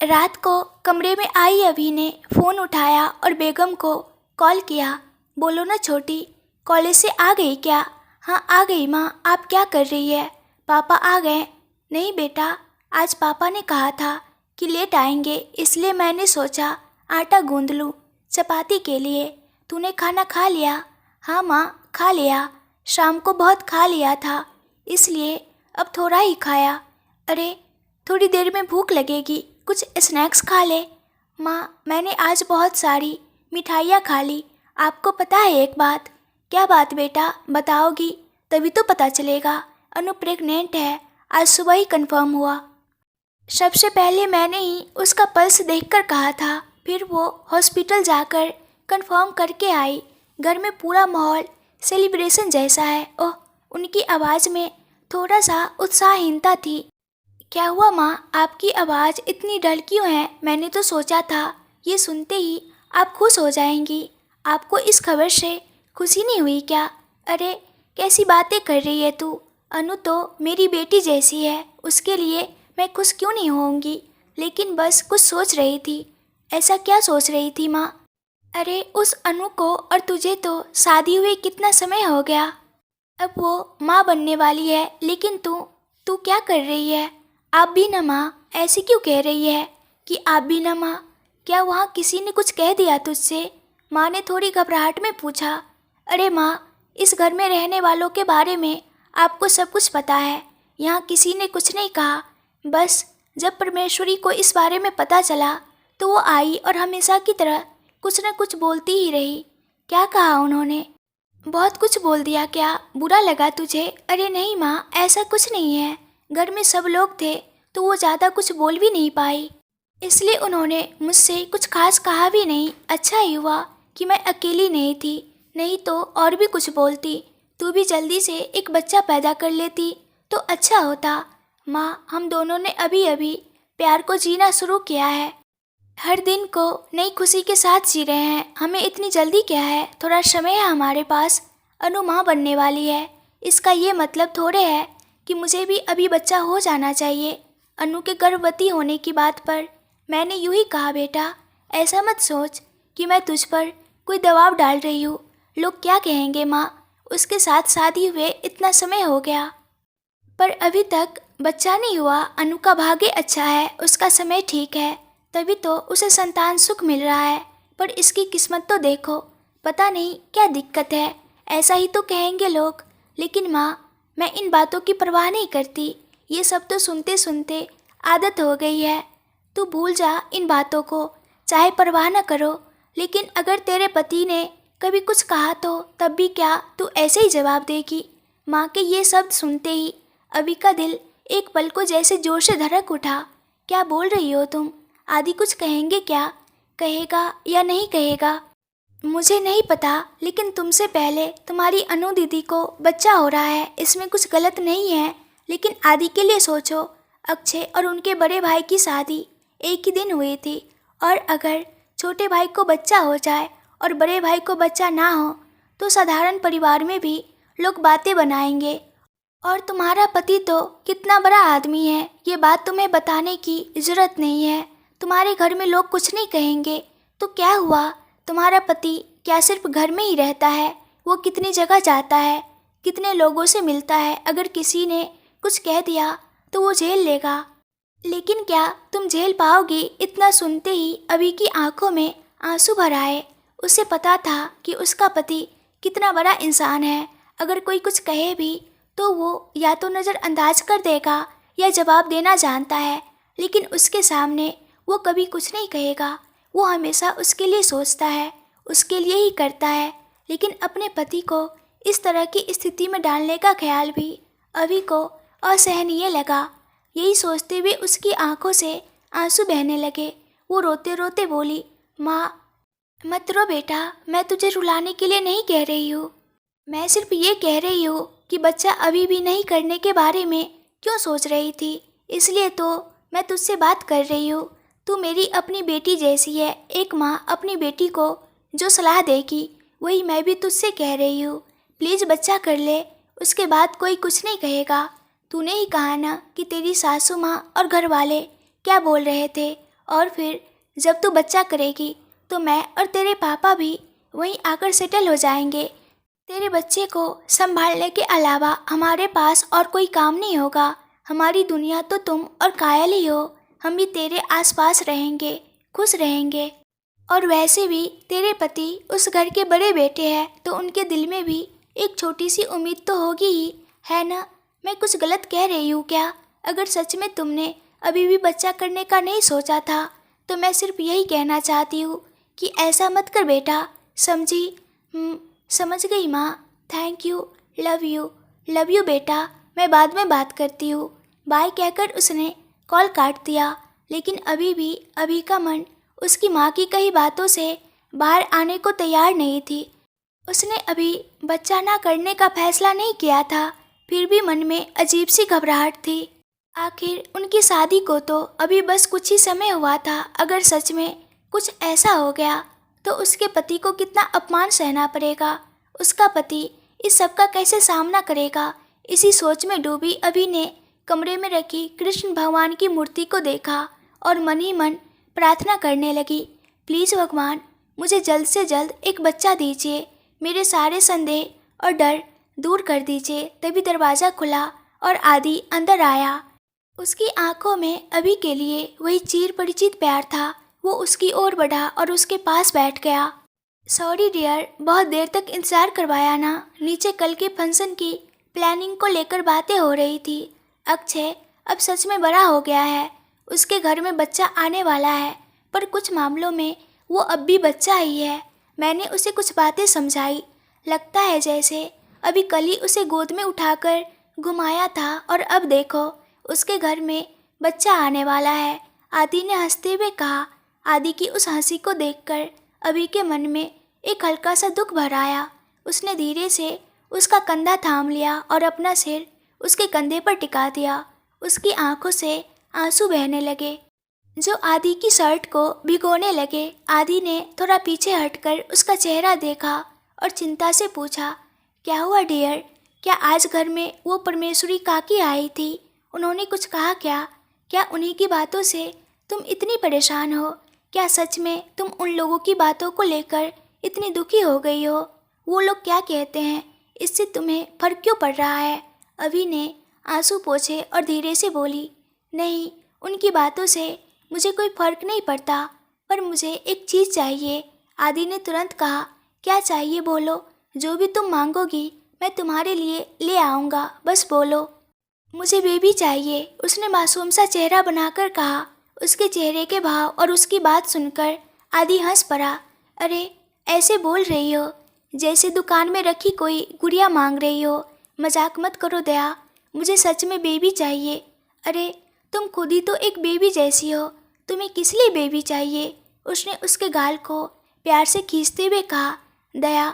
रात को कमरे में आई अभी ने फ़ोन उठाया और बेगम को कॉल किया। बोलो ना छोटी, कॉलेज से आ गई क्या? हाँ आ गई माँ, आप क्या कर रही है? पापा आ गए? नहीं बेटा, आज पापा ने कहा था कि लेट आएंगे, इसलिए मैंने सोचा आटा गूंद लूँ चपाती के लिए। तूने खाना खा लिया? हाँ माँ खा लिया, शाम को बहुत खा लिया था इसलिए अब थोड़ा ही खाया। अरे थोड़ी देर में भूख लगेगी, कुछ स्नैक्स खा ले। माँ मैंने आज बहुत सारी मिठाइयाँ खा ली। आपको पता है एक बात? क्या बात बेटा, बताओगी तभी तो पता चलेगा। अनु प्रेग्नेंट है, आज सुबह ही कंफर्म हुआ। सबसे पहले मैंने ही उसका पल्स देखकर कहा था, फिर वो हॉस्पिटल जाकर कंफर्म करके आई। घर में पूरा माहौल सेलिब्रेशन जैसा है। ओह, उनकी आवाज़ में थोड़ा सा उत्साहहीनता थी। क्या हुआ माँ, आपकी आवाज़ इतनी डल क्यों है? मैंने तो सोचा था ये सुनते ही आप खुश हो जाएंगी। आपको इस खबर से खुशी नहीं हुई क्या? अरे कैसी बातें कर रही है तू? अनु तो मेरी बेटी जैसी है, उसके लिए मैं खुश क्यों नहीं होऊंगी? लेकिन बस कुछ सोच रही थी। ऐसा क्या सोच रही थी माँ? अरे उस अनु को और तुझे तो शादी हुए कितना समय हो गया। अब वो माँ बनने वाली है, लेकिन तू तू क्या कर रही है? आप भी न माँ, ऐसी क्यों कह रही है कि आप भी न माँ? क्या वहाँ किसी ने कुछ कह दिया तुझसे? माँ ने थोड़ी घबराहट में पूछा। अरे माँ, इस घर में रहने वालों के बारे में आपको सब कुछ पता है। यहाँ किसी ने कुछ नहीं कहा, बस जब परमेश्वरी को इस बारे में पता चला तो वो आई और हमेशा की तरह कुछ न कुछ बोलती ही रही। क्या कहा उन्होंने? बहुत कुछ बोल दिया क्या? बुरा लगा तुझे? अरे नहीं माँ, ऐसा कुछ नहीं है। घर में सब लोग थे तो वो ज़्यादा कुछ बोल भी नहीं पाई, इसलिए उन्होंने मुझसे कुछ खास कहा भी नहीं। अच्छा ही हुआ कि मैं अकेली नहीं थी, नहीं तो और भी कुछ बोलती। तू भी जल्दी से एक बच्चा पैदा कर लेती तो अच्छा होता। माँ, हम दोनों ने अभी अभी प्यार को जीना शुरू किया है, हर दिन को नई खुशी के साथ जी रहे हैं। हमें इतनी जल्दी क्या है, थोड़ा समय है हमारे पास। अनु माँ बनने वाली है, इसका ये मतलब थोड़े है कि मुझे भी अभी बच्चा हो जाना चाहिए। अनु के गर्भवती होने की बात पर मैंने यूं ही कहा बेटा, ऐसा मत सोच कि मैं तुझ पर कोई दबाव डाल रही हूँ। लोग क्या कहेंगे माँ, उसके साथ शादी हुए इतना समय हो गया पर अभी तक बच्चा नहीं हुआ। अनु का भाग्य अच्छा है, उसका समय ठीक है, तभी तो उसे संतान सुख मिल रहा है। पर इसकी किस्मत तो देखो, पता नहीं क्या दिक्कत है। ऐसा ही तो कहेंगे लोग, लेकिन माँ मैं इन बातों की परवाह नहीं करती। ये सब तो सुनते सुनते आदत हो गई है। तू भूल जा इन बातों को, चाहे परवाह न करो। लेकिन अगर तेरे पति ने कभी कुछ कहा तो तब भी क्या तू ऐसे ही जवाब देगी? माँ के ये शब्द सुनते ही अभी का दिल एक पल को जैसे जोर से धड़क उठा। क्या बोल रही हो तुम? आदि कुछ कहेंगे क्या? कहेगा या नहीं कहेगा मुझे नहीं पता, लेकिन तुमसे पहले तुम्हारी अनु दीदी को बच्चा हो रहा है, इसमें कुछ गलत नहीं है। लेकिन आदि के लिए सोचो, अक्षय और उनके बड़े भाई की शादी एक ही दिन हुई थी, और अगर छोटे भाई को बच्चा हो जाए और बड़े भाई को बच्चा ना हो तो साधारण परिवार में भी लोग बातें बनाएंगे। और तुम्हारा पति तो कितना बड़ा आदमी है, ये बात तुम्हें बताने की जरूरत नहीं है। तुम्हारे घर में लोग कुछ नहीं कहेंगे तो क्या हुआ? तुम्हारा पति क्या सिर्फ घर में ही रहता है? वो कितनी जगह जाता है, कितने लोगों से मिलता है। अगर किसी ने कुछ कह दिया तो वो झेल लेगा, लेकिन क्या तुम झेल पाओगी? इतना सुनते ही अभी की आंखों में आंसू भर आए। उसे पता था कि उसका पति कितना बड़ा इंसान है। अगर कोई कुछ कहे भी तो वो या तो नज़रअंदाज कर देगा या जवाब देना जानता है, लेकिन उसके सामने वो कभी कुछ नहीं कहेगा। वो हमेशा उसके लिए सोचता है, उसके लिए ही करता है। लेकिन अपने पति को इस तरह की स्थिति में डालने का ख्याल भी अभी को असहनीय लगा। यही सोचते हुए उसकी आंखों से आंसू बहने लगे। वो रोते रोते बोली, माँ मत रो बेटा, मैं तुझे रुलाने के लिए नहीं कह रही हूँ। मैं सिर्फ ये कह रही हूँ कि बच्चा अभी भी नहीं करने के बारे में क्यों सोच रही थी, इसलिए तो मैं तुझसे बात कर रही हूँ। तू मेरी अपनी बेटी जैसी है। एक माँ अपनी बेटी को जो सलाह देगी वही मैं भी तुझसे कह रही हूँ। प्लीज़ बच्चा कर ले, उसके बाद कोई कुछ नहीं कहेगा। तूने ही कहा ना कि तेरी सासू माँ और घर वाले क्या बोल रहे थे, और फिर जब तू बच्चा करेगी तो मैं और तेरे पापा भी वहीं आकर सेटल हो जाएंगे। तेरे बच्चे को संभालने के अलावा हमारे पास और कोई काम नहीं होगा। हमारी दुनिया तो तुम और कायल ही हो। हम भी तेरे आसपास रहेंगे, खुश रहेंगे। और वैसे भी तेरे पति उस घर के बड़े बेटे हैं, तो उनके दिल में भी एक छोटी सी उम्मीद तो होगी ही, है ना? मैं कुछ गलत कह रही हूँ क्या? अगर सच में तुमने अभी भी बच्चा करने का नहीं सोचा था तो मैं सिर्फ यही कहना चाहती हूँ कि ऐसा मत कर बेटा, समझी? समझ गई माँ। थैंक यू, लव यू बेटा। मैं बाद में बात करती हूँ। बाय कहकर उसने कॉल काट दिया। लेकिन अभी भी अभी का मन उसकी माँ की कही बातों से बाहर आने को तैयार नहीं थी। उसने अभी बच्चा ना करने का फैसला नहीं किया था, फिर भी मन में अजीब सी घबराहट थी। आखिर उनकी शादी को तो अभी बस कुछ ही समय हुआ था। अगर सच में कुछ ऐसा हो गया तो उसके पति को कितना अपमान सहना पड़ेगा। उसका पति इस सब का कैसे सामना करेगा? इसी सोच में डूबी अभी ने कमरे में रखी कृष्ण भगवान की मूर्ति को देखा और मन ही मन प्रार्थना करने लगी, प्लीज़ भगवान, मुझे जल्द से जल्द एक बच्चा दीजिए। मेरे सारे संदेह और डर दूर कर दीजिए। तभी दरवाज़ा खुला और आदि अंदर आया। उसकी आंखों में अभी के लिए वही चिर परिचित प्यार था। वो उसकी ओर बढ़ा और उसके पास बैठ गया। सॉरी डियर, बहुत देर तक इंतज़ार करवाया ना। नीचे कल के फंक्शन की प्लानिंग को लेकर बातें हो रही थी। अक्षय अब सच में बड़ा हो गया है। उसके घर में बच्चा आने वाला है, पर कुछ मामलों में वो अब भी बच्चा ही है। मैंने उसे कुछ बातें समझाई। लगता है जैसे अभी कल ही उसे गोद में उठाकर घुमाया था और अब देखो उसके घर में बच्चा आने वाला है। आदि ने हंसते हुए कहा। आदि की उस हंसी को देखकर अभी के मन में एक हल्का सा दुख भर आया। उसने धीरे से उसका कंधा थाम लिया और अपना सिर उसके कंधे पर टिका दिया। उसकी आंखों से आंसू बहने लगे जो आदि की शर्ट को भिगोने लगे। आदि ने थोड़ा पीछे हटकर उसका चेहरा देखा और चिंता से पूछा, क्या हुआ डियर? क्या आज घर में वो परमेश्वरी काकी आई थी? उन्होंने कुछ कहा क्या? क्या उन्हीं की बातों से तुम इतनी परेशान हो? क्या सच में तुम उन लोगों की बातों को लेकर इतनी दुखी हो गई हो? वो लोग क्या कहते हैं, इससे तुम्हें फर्क क्यों पड़ रहा है? अभी ने आंसू पोंछे और धीरे से बोली, नहीं, उनकी बातों से मुझे कोई फर्क नहीं पड़ता, पर मुझे एक चीज़ चाहिए। आदि ने तुरंत कहा, क्या चाहिए बोलो, जो भी तुम मांगोगी मैं तुम्हारे लिए ले आऊँगा, बस बोलो। मुझे बेबी चाहिए, उसने मासूम सा चेहरा बनाकर कहा। उसके चेहरे के भाव और उसकी बात सुनकर आदि हंस पड़ा। अरे ऐसे बोल रही हो जैसे दुकान में रखी कोई गुड़िया मांग रही हो। मजाक मत करो दया, मुझे सच में बेबी चाहिए। अरे तुम खुद ही तो एक बेबी जैसी हो, तुम्हें किस लिए बेबी चाहिए? उसने उसके गाल को प्यार से खींचते हुए कहा। दया,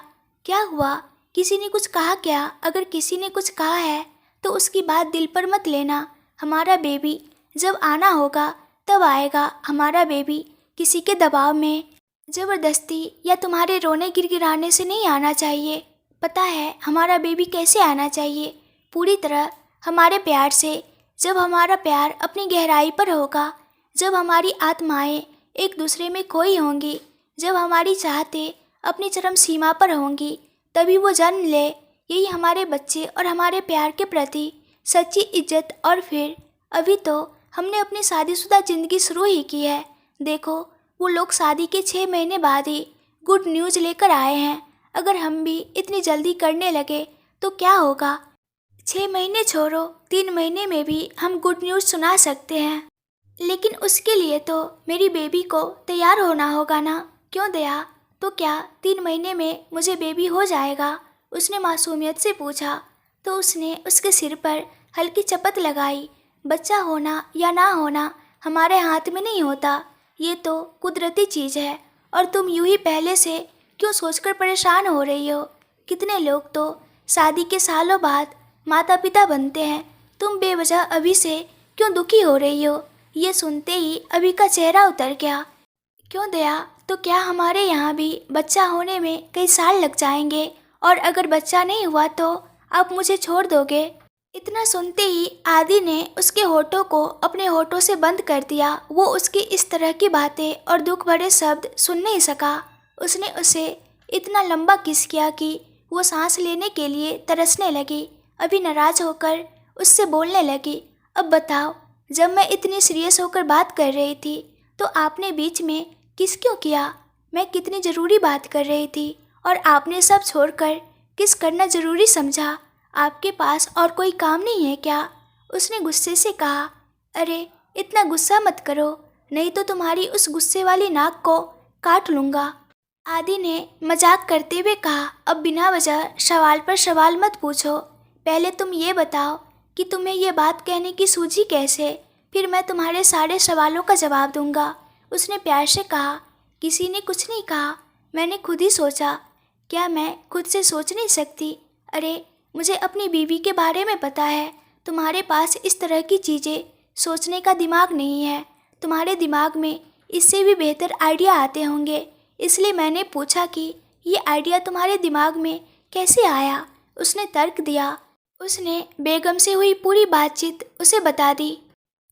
क्या हुआ? किसी ने कुछ कहा क्या? अगर किसी ने कुछ कहा है तो उसकी बात दिल पर मत लेना। हमारा बेबी जब आना होगा तब आएगा। हमारा बेबी किसी के दबाव में, ज़बरदस्ती या तुम्हारे रोने गिड़गिड़ाने से नहीं आना चाहिए। पता है हमारा बेबी कैसे आना चाहिए? पूरी तरह हमारे प्यार से। जब हमारा प्यार अपनी गहराई पर होगा, जब हमारी आत्माएं एक दूसरे में खोई होंगी, जब हमारी चाहतें अपनी चरम सीमा पर होंगी, तभी वो जन्म ले। यही हमारे बच्चे और हमारे प्यार के प्रति सच्ची इज्जत। और फिर अभी तो हमने अपनी शादीशुदा ज़िंदगी शुरू ही की है। देखो वो लोग शादी के 6 महीने बाद ही गुड न्यूज़ लेकर आए हैं। अगर हम भी इतनी जल्दी करने लगे तो क्या होगा? 6 महीने छोड़ो, 3 महीने में भी हम गुड न्यूज़ सुना सकते हैं। लेकिन उसके लिए तो मेरी बेबी को तैयार होना होगा ना? क्यों दया, तो क्या 3 महीने में मुझे बेबी हो जाएगा? उसने मासूमियत से पूछा। तो उसने उसके सिर पर हल्की चपत लगाई। बच्चा होना या ना होना हमारे हाथ में नहीं होता, ये तो कुदरती चीज़ है। और तुम यूं ही पहले से क्यों सोचकर परेशान हो रही हो? कितने लोग तो शादी के सालों बाद माता पिता बनते हैं। तुम बेवजह अभी से क्यों दुखी हो रही हो? ये सुनते ही अभी का चेहरा उतर गया। क्यों दया, तो क्या हमारे यहाँ भी बच्चा होने में कई साल लग जाएंगे? और अगर बच्चा नहीं हुआ तो आप मुझे छोड़ दोगे? इतना सुनते ही आदि ने उसके होठों को अपने होठों से बंद कर दिया। वो उसकी इस तरह की बातें और दुख भरे शब्द सुन नहीं सका। उसने उसे इतना लंबा किस किया कि वो सांस लेने के लिए तरसने लगी। अभी नाराज होकर उससे बोलने लगी, अब बताओ, जब मैं इतनी सीरियस होकर बात कर रही थी तो आपने बीच में किस क्यों किया? मैं कितनी ज़रूरी बात कर रही थी और आपने सब छोड़कर किस करना ज़रूरी समझा? आपके पास और कोई काम नहीं है क्या? उसने गुस्से से कहा। अरे इतना गुस्सा मत करो, नहीं तो तुम्हारी उस गुस्से वाली नाक को काट लूँगा। आदि ने मजाक करते हुए कहा, अब बिना वजह सवाल पर सवाल मत पूछो। पहले तुम ये बताओ कि तुम्हें ये बात कहने की सूझी कैसे? फिर मैं तुम्हारे सारे सवालों का जवाब दूंगा। उसने प्यार से कहा। किसी ने कुछ नहीं कहा, मैंने खुद ही सोचा। क्या मैं खुद से सोच नहीं सकती? अरे मुझे अपनी बीवी के बारे में पता है। तुम्हारे पास इस तरह की चीज़ें सोचने का दिमाग नहीं है। तुम्हारे दिमाग में इससे भी बेहतर आइडिया आते होंगे, इसलिए मैंने पूछा कि ये आइडिया तुम्हारे दिमाग में कैसे आया? उसने तर्क दिया। उसने बेगम से हुई पूरी बातचीत उसे बता दी।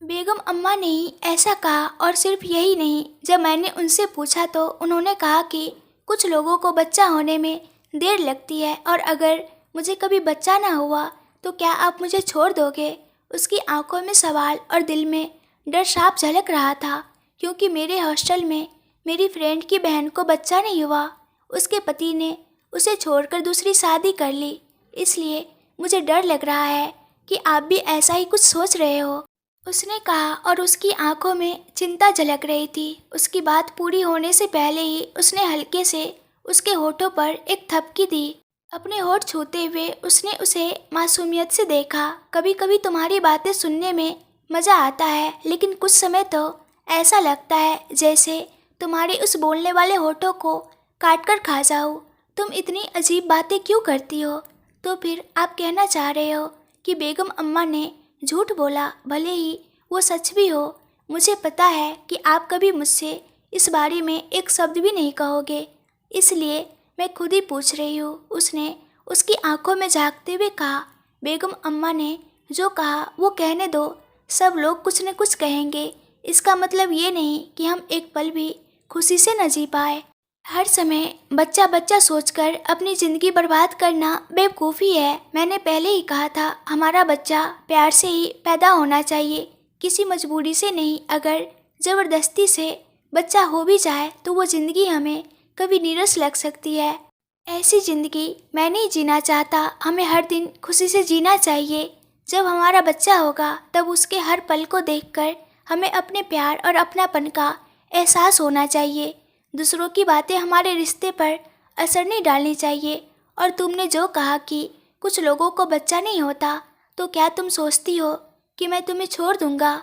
बेगम अम्मा ने ही ऐसा कहा, और सिर्फ यही नहीं, जब मैंने उनसे पूछा तो उन्होंने कहा कि कुछ लोगों को बच्चा होने में देर लगती है और अगर मुझे कभी बच्चा ना हुआ तो क्या आप मुझे छोड़ दोगे? उसकी आंखों में सवाल और दिल में डर साफ झलक रहा था, क्योंकि मेरे हॉस्टल में मेरी फ्रेंड की बहन को बच्चा नहीं हुआ। उसके पति ने उसे छोड़कर दूसरी शादी कर ली, इसलिए मुझे डर लग रहा है कि आप भी ऐसा ही कुछ सोच रहे हो, उसने कहा, और उसकी आंखों में चिंता झलक रही थी। उसकी बात पूरी होने से पहले ही उसने हल्के से उसके होठों पर एक थपकी दी। अपने होठ छूते हुए उसने उसे मासूमियत से देखा। कभी कभी तुम्हारी बातें सुनने में मज़ा आता है, लेकिन कुछ समय तो ऐसा लगता है जैसे तुम्हारे उस बोलने वाले होठों को काट कर खा जाऊँ। तुम इतनी अजीब बातें क्यों करती हो? तो फिर आप कहना चाह रहे हो कि बेगम अम्मा ने झूठ बोला? भले ही वो सच भी हो, मुझे पता है कि आप कभी मुझसे इस बारे में एक शब्द भी नहीं कहोगे, इसलिए मैं खुद ही पूछ रही हूँ। उसने उसकी आंखों में झांकते हुए कहा। बेगम अम्मा ने जो कहा वो कहने दो, सब लोग कुछ न कुछ कहेंगे, इसका मतलब ये नहीं कि हम एक पल भी खुशी से न जी पाए। हर समय बच्चा बच्चा सोचकर अपनी ज़िंदगी बर्बाद करना बेवकूफ़ी है। मैंने पहले ही कहा था, हमारा बच्चा प्यार से ही पैदा होना चाहिए, किसी मजबूरी से नहीं। अगर ज़बरदस्ती से बच्चा हो भी जाए तो वो ज़िंदगी हमें कभी नीरस लग सकती है। ऐसी ज़िंदगी मैं नहीं जीना चाहता। हमें हर दिन खुशी से जीना चाहिए। जब हमारा बच्चा होगा तब उसके हर पल को देखकर हमें अपने प्यार और अपनापन का एहसास होना चाहिए। दूसरों की बातें हमारे रिश्ते पर असर नहीं डालनी चाहिए। और तुमने जो कहा कि कुछ लोगों को बच्चा नहीं होता, तो क्या तुम सोचती हो कि मैं तुम्हें छोड़ दूंगा?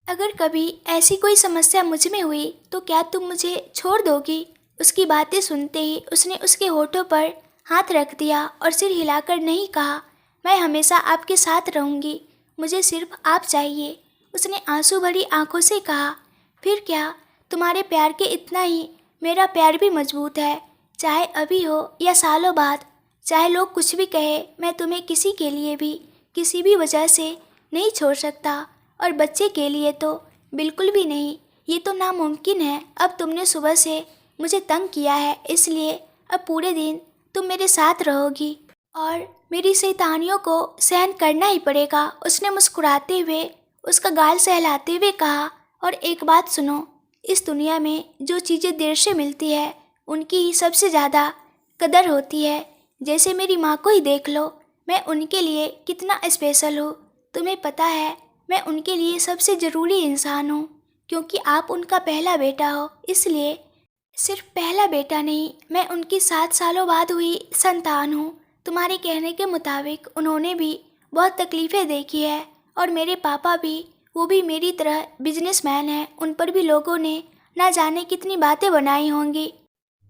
अगर कभी ऐसी कोई समस्या मुझ में हुई तो क्या तुम मुझे छोड़ दोगी? उसकी बातें सुनते ही उसने उसके होठों पर हाथ रख दिया और सिर हिलाकर नहीं कहा, मैं हमेशा आपके साथ रहूँगी, मुझे सिर्फ आप चाहिए। उसने आंसू भरी आंखों से कहा। फिर क्या, तुम्हारे प्यार के इतना ही मेरा प्यार भी मजबूत है। चाहे अभी हो या सालों बाद, चाहे लोग कुछ भी कहे, मैं तुम्हें किसी के लिए भी किसी भी वजह से नहीं छोड़ सकता। और बच्चे के लिए तो बिल्कुल भी नहीं, ये तो नामुमकिन है। अब तुमने सुबह से मुझे तंग किया है, इसलिए अब पूरे दिन तुम मेरे साथ रहोगी और मेरी शैतानियों को सहन करना ही पड़ेगा। उसने मुस्कुराते हुए उसका गाल सहलाते हुए कहा। और एक बात सुनो, इस दुनिया में जो चीज़ें देर से मिलती है उनकी ही सबसे ज़्यादा कदर होती है। जैसे मेरी माँ को ही देख लो, मैं उनके लिए कितना स्पेशल हूँ। तुम्हें पता है, मैं उनके लिए सबसे ज़रूरी इंसान हूँ, क्योंकि आप उनका पहला बेटा हो। इसलिए सिर्फ पहला बेटा नहीं, मैं उनकी 7 सालों बाद हुई संतान हूँ। तुम्हारे कहने के मुताबिक उन्होंने भी बहुत तकलीफ़ें देखी है, और मेरे पापा भी, वो भी मेरी तरह बिजनेसमैन हैं। उन पर भी लोगों ने ना जाने कितनी बातें बनाई होंगी,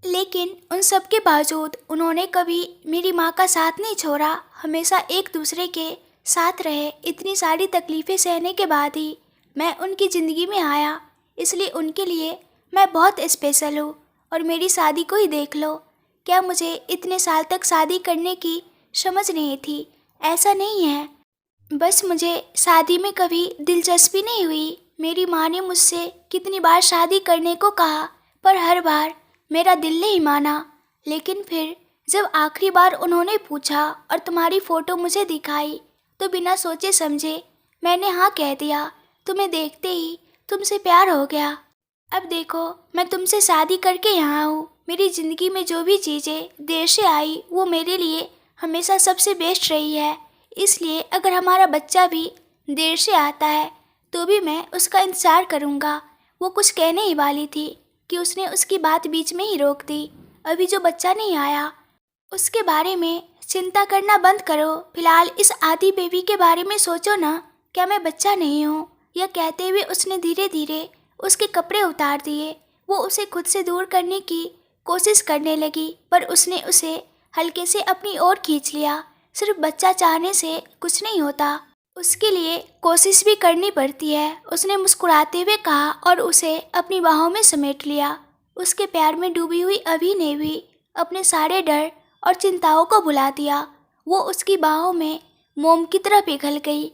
लेकिन उन सब के बावजूद उन्होंने कभी मेरी माँ का साथ नहीं छोड़ा, हमेशा एक दूसरे के साथ रहे। इतनी सारी तकलीफ़ें सहने के बाद ही मैं उनकी ज़िंदगी में आया, इसलिए उनके लिए मैं बहुत स्पेशल हूँ। और मेरी शादी को ही देख लो, क्या मुझे इतने साल तक शादी करने की समझ नहीं थी? ऐसा नहीं है, बस मुझे शादी में कभी दिलचस्पी नहीं हुई। मेरी माँ ने मुझसे कितनी बार शादी करने को कहा, पर हर बार मेरा दिल नहीं माना। लेकिन फिर जब आखिरी बार उन्होंने पूछा और तुम्हारी फ़ोटो मुझे दिखाई, तो बिना सोचे समझे मैंने हाँ कह दिया। तुम्हें देखते ही तुमसे प्यार हो गया। अब देखो, मैं तुमसे शादी करके यहाँ हूँ। मेरी ज़िंदगी में जो भी चीज़ें देर से आई, वो मेरे लिए हमेशा सबसे बेस्ट रही है। इसलिए अगर हमारा बच्चा भी देर से आता है, तो भी मैं उसका इंतज़ार करूँगा। वो कुछ कहने ही वाली थी कि उसने उसकी बात बीच में ही रोक दी। अभी जो बच्चा नहीं आया, उसके बारे में चिंता करना बंद करो। फिलहाल इस आदि बेबी के बारे में सोचो ना। क्या मैं बच्चा नहीं हूँ? यह कहते हुए उसने धीरे धीरे उसके कपड़े उतार दिए। वो उसे खुद से दूर करने की कोशिश करने लगी, पर उसने उसे हल्के से अपनी ओर खींच लिया। सिर्फ बच्चा चाहने से कुछ नहीं होता, उसके लिए कोशिश भी करनी पड़ती है, उसने मुस्कुराते हुए कहा और उसे अपनी बाहों में समेट लिया। उसके प्यार में डूबी हुई अभी ने भी अपने सारे डर और चिंताओं को भुला दिया। वो उसकी बाहों में मोम की तरह पिघल गई।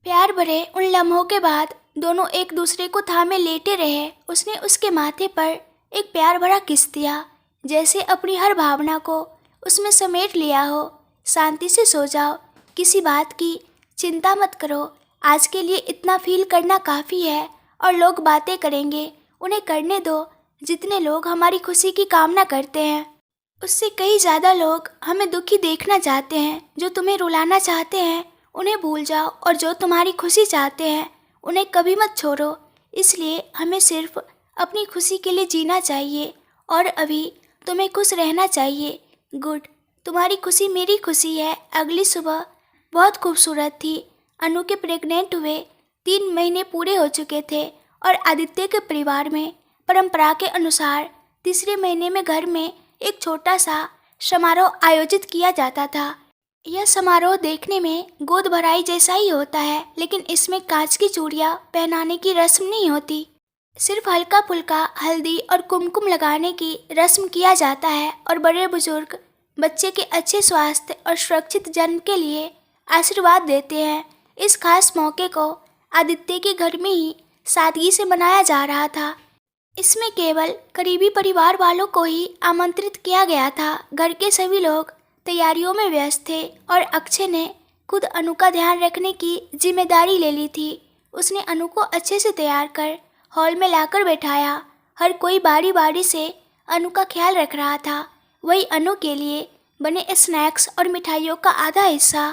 प्यार भरे उन लम्हों के बाद दोनों एक दूसरे को थामे लेटे रहे। उसने उसके माथे पर एक प्यार भरा किस दिया, जैसे अपनी हर भावना को उसमें समेट लिया हो। शांति से सो जाओ, किसी बात की चिंता मत करो। आज के लिए इतना फील करना काफ़ी है, और लोग बातें करेंगे, उन्हें करने दो। जितने लोग हमारी खुशी की कामना करते हैं, उससे कई ज़्यादा लोग हमें दुखी देखना चाहते हैं। जो तुम्हें रुलाना चाहते हैं, उन्हें भूल जाओ, और जो तुम्हारी खुशी चाहते हैं, उन्हें कभी मत छोड़ो। इसलिए हमें सिर्फ अपनी खुशी के लिए जीना चाहिए, और अभी तुम्हें खुश रहना चाहिए। गुड, तुम्हारी खुशी मेरी खुशी है। अगली सुबह बहुत खूबसूरत थी। अनु के प्रेग्नेंट हुए 3 महीने पूरे हो चुके थे, और आदित्य के परिवार में परंपरा के अनुसार तीसरे महीने में घर में एक छोटा सा समारोह आयोजित किया जाता था। यह समारोह देखने में गोद भराई जैसा ही होता है, लेकिन इसमें कांच की चूड़ियाँ पहनाने की रस्म नहीं होती। सिर्फ हल्का फुल्का हल्दी और कुमकुम लगाने की रस्म किया जाता है, और बड़े बुजुर्ग बच्चे के अच्छे स्वास्थ्य और सुरक्षित जन्म के लिए आशीर्वाद देते हैं। इस खास मौके को आदित्य के घर में ही सादगी से मनाया जा रहा था। इसमें केवल करीबी परिवार वालों को ही आमंत्रित किया गया था। घर के सभी लोग तैयारियों में व्यस्त थे, और अक्षय ने खुद अनु का ध्यान रखने की जिम्मेदारी ले ली थी। उसने अनु को अच्छे से तैयार कर हॉल में लाकर बैठाया। हर कोई बारी बारी से अनु का ख्याल रख रहा था। वही अनु के लिए बने स्नैक्स और मिठाइयों का आधा हिस्सा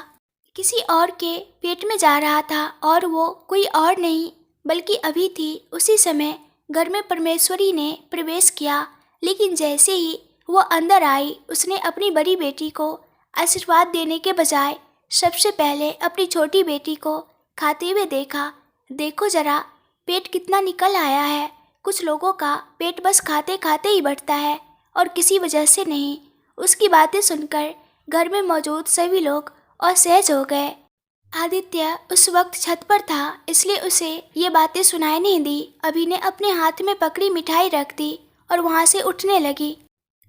किसी और के पेट में जा रहा था, और वो कोई और नहीं बल्कि अभी थी। उसी समय घर में परमेश्वरी ने प्रवेश किया, लेकिन जैसे ही वो अंदर आई, उसने अपनी बड़ी बेटी को आशीर्वाद देने के बजाय सबसे पहले अपनी छोटी बेटी को खाते हुए देखा। देखो जरा, पेट कितना निकल आया है। कुछ लोगों का पेट बस खाते खाते ही बढ़ता है, और किसी वजह से नहीं। उसकी बातें सुनकर घर में मौजूद सभी लोग असहज हो गए। आदित्य उस वक्त छत पर था, इसलिए उसे ये बातें सुनाई नहीं दी। अभी ने अपने हाथ में पकड़ी मिठाई रख दी और वहाँ से उठने लगी।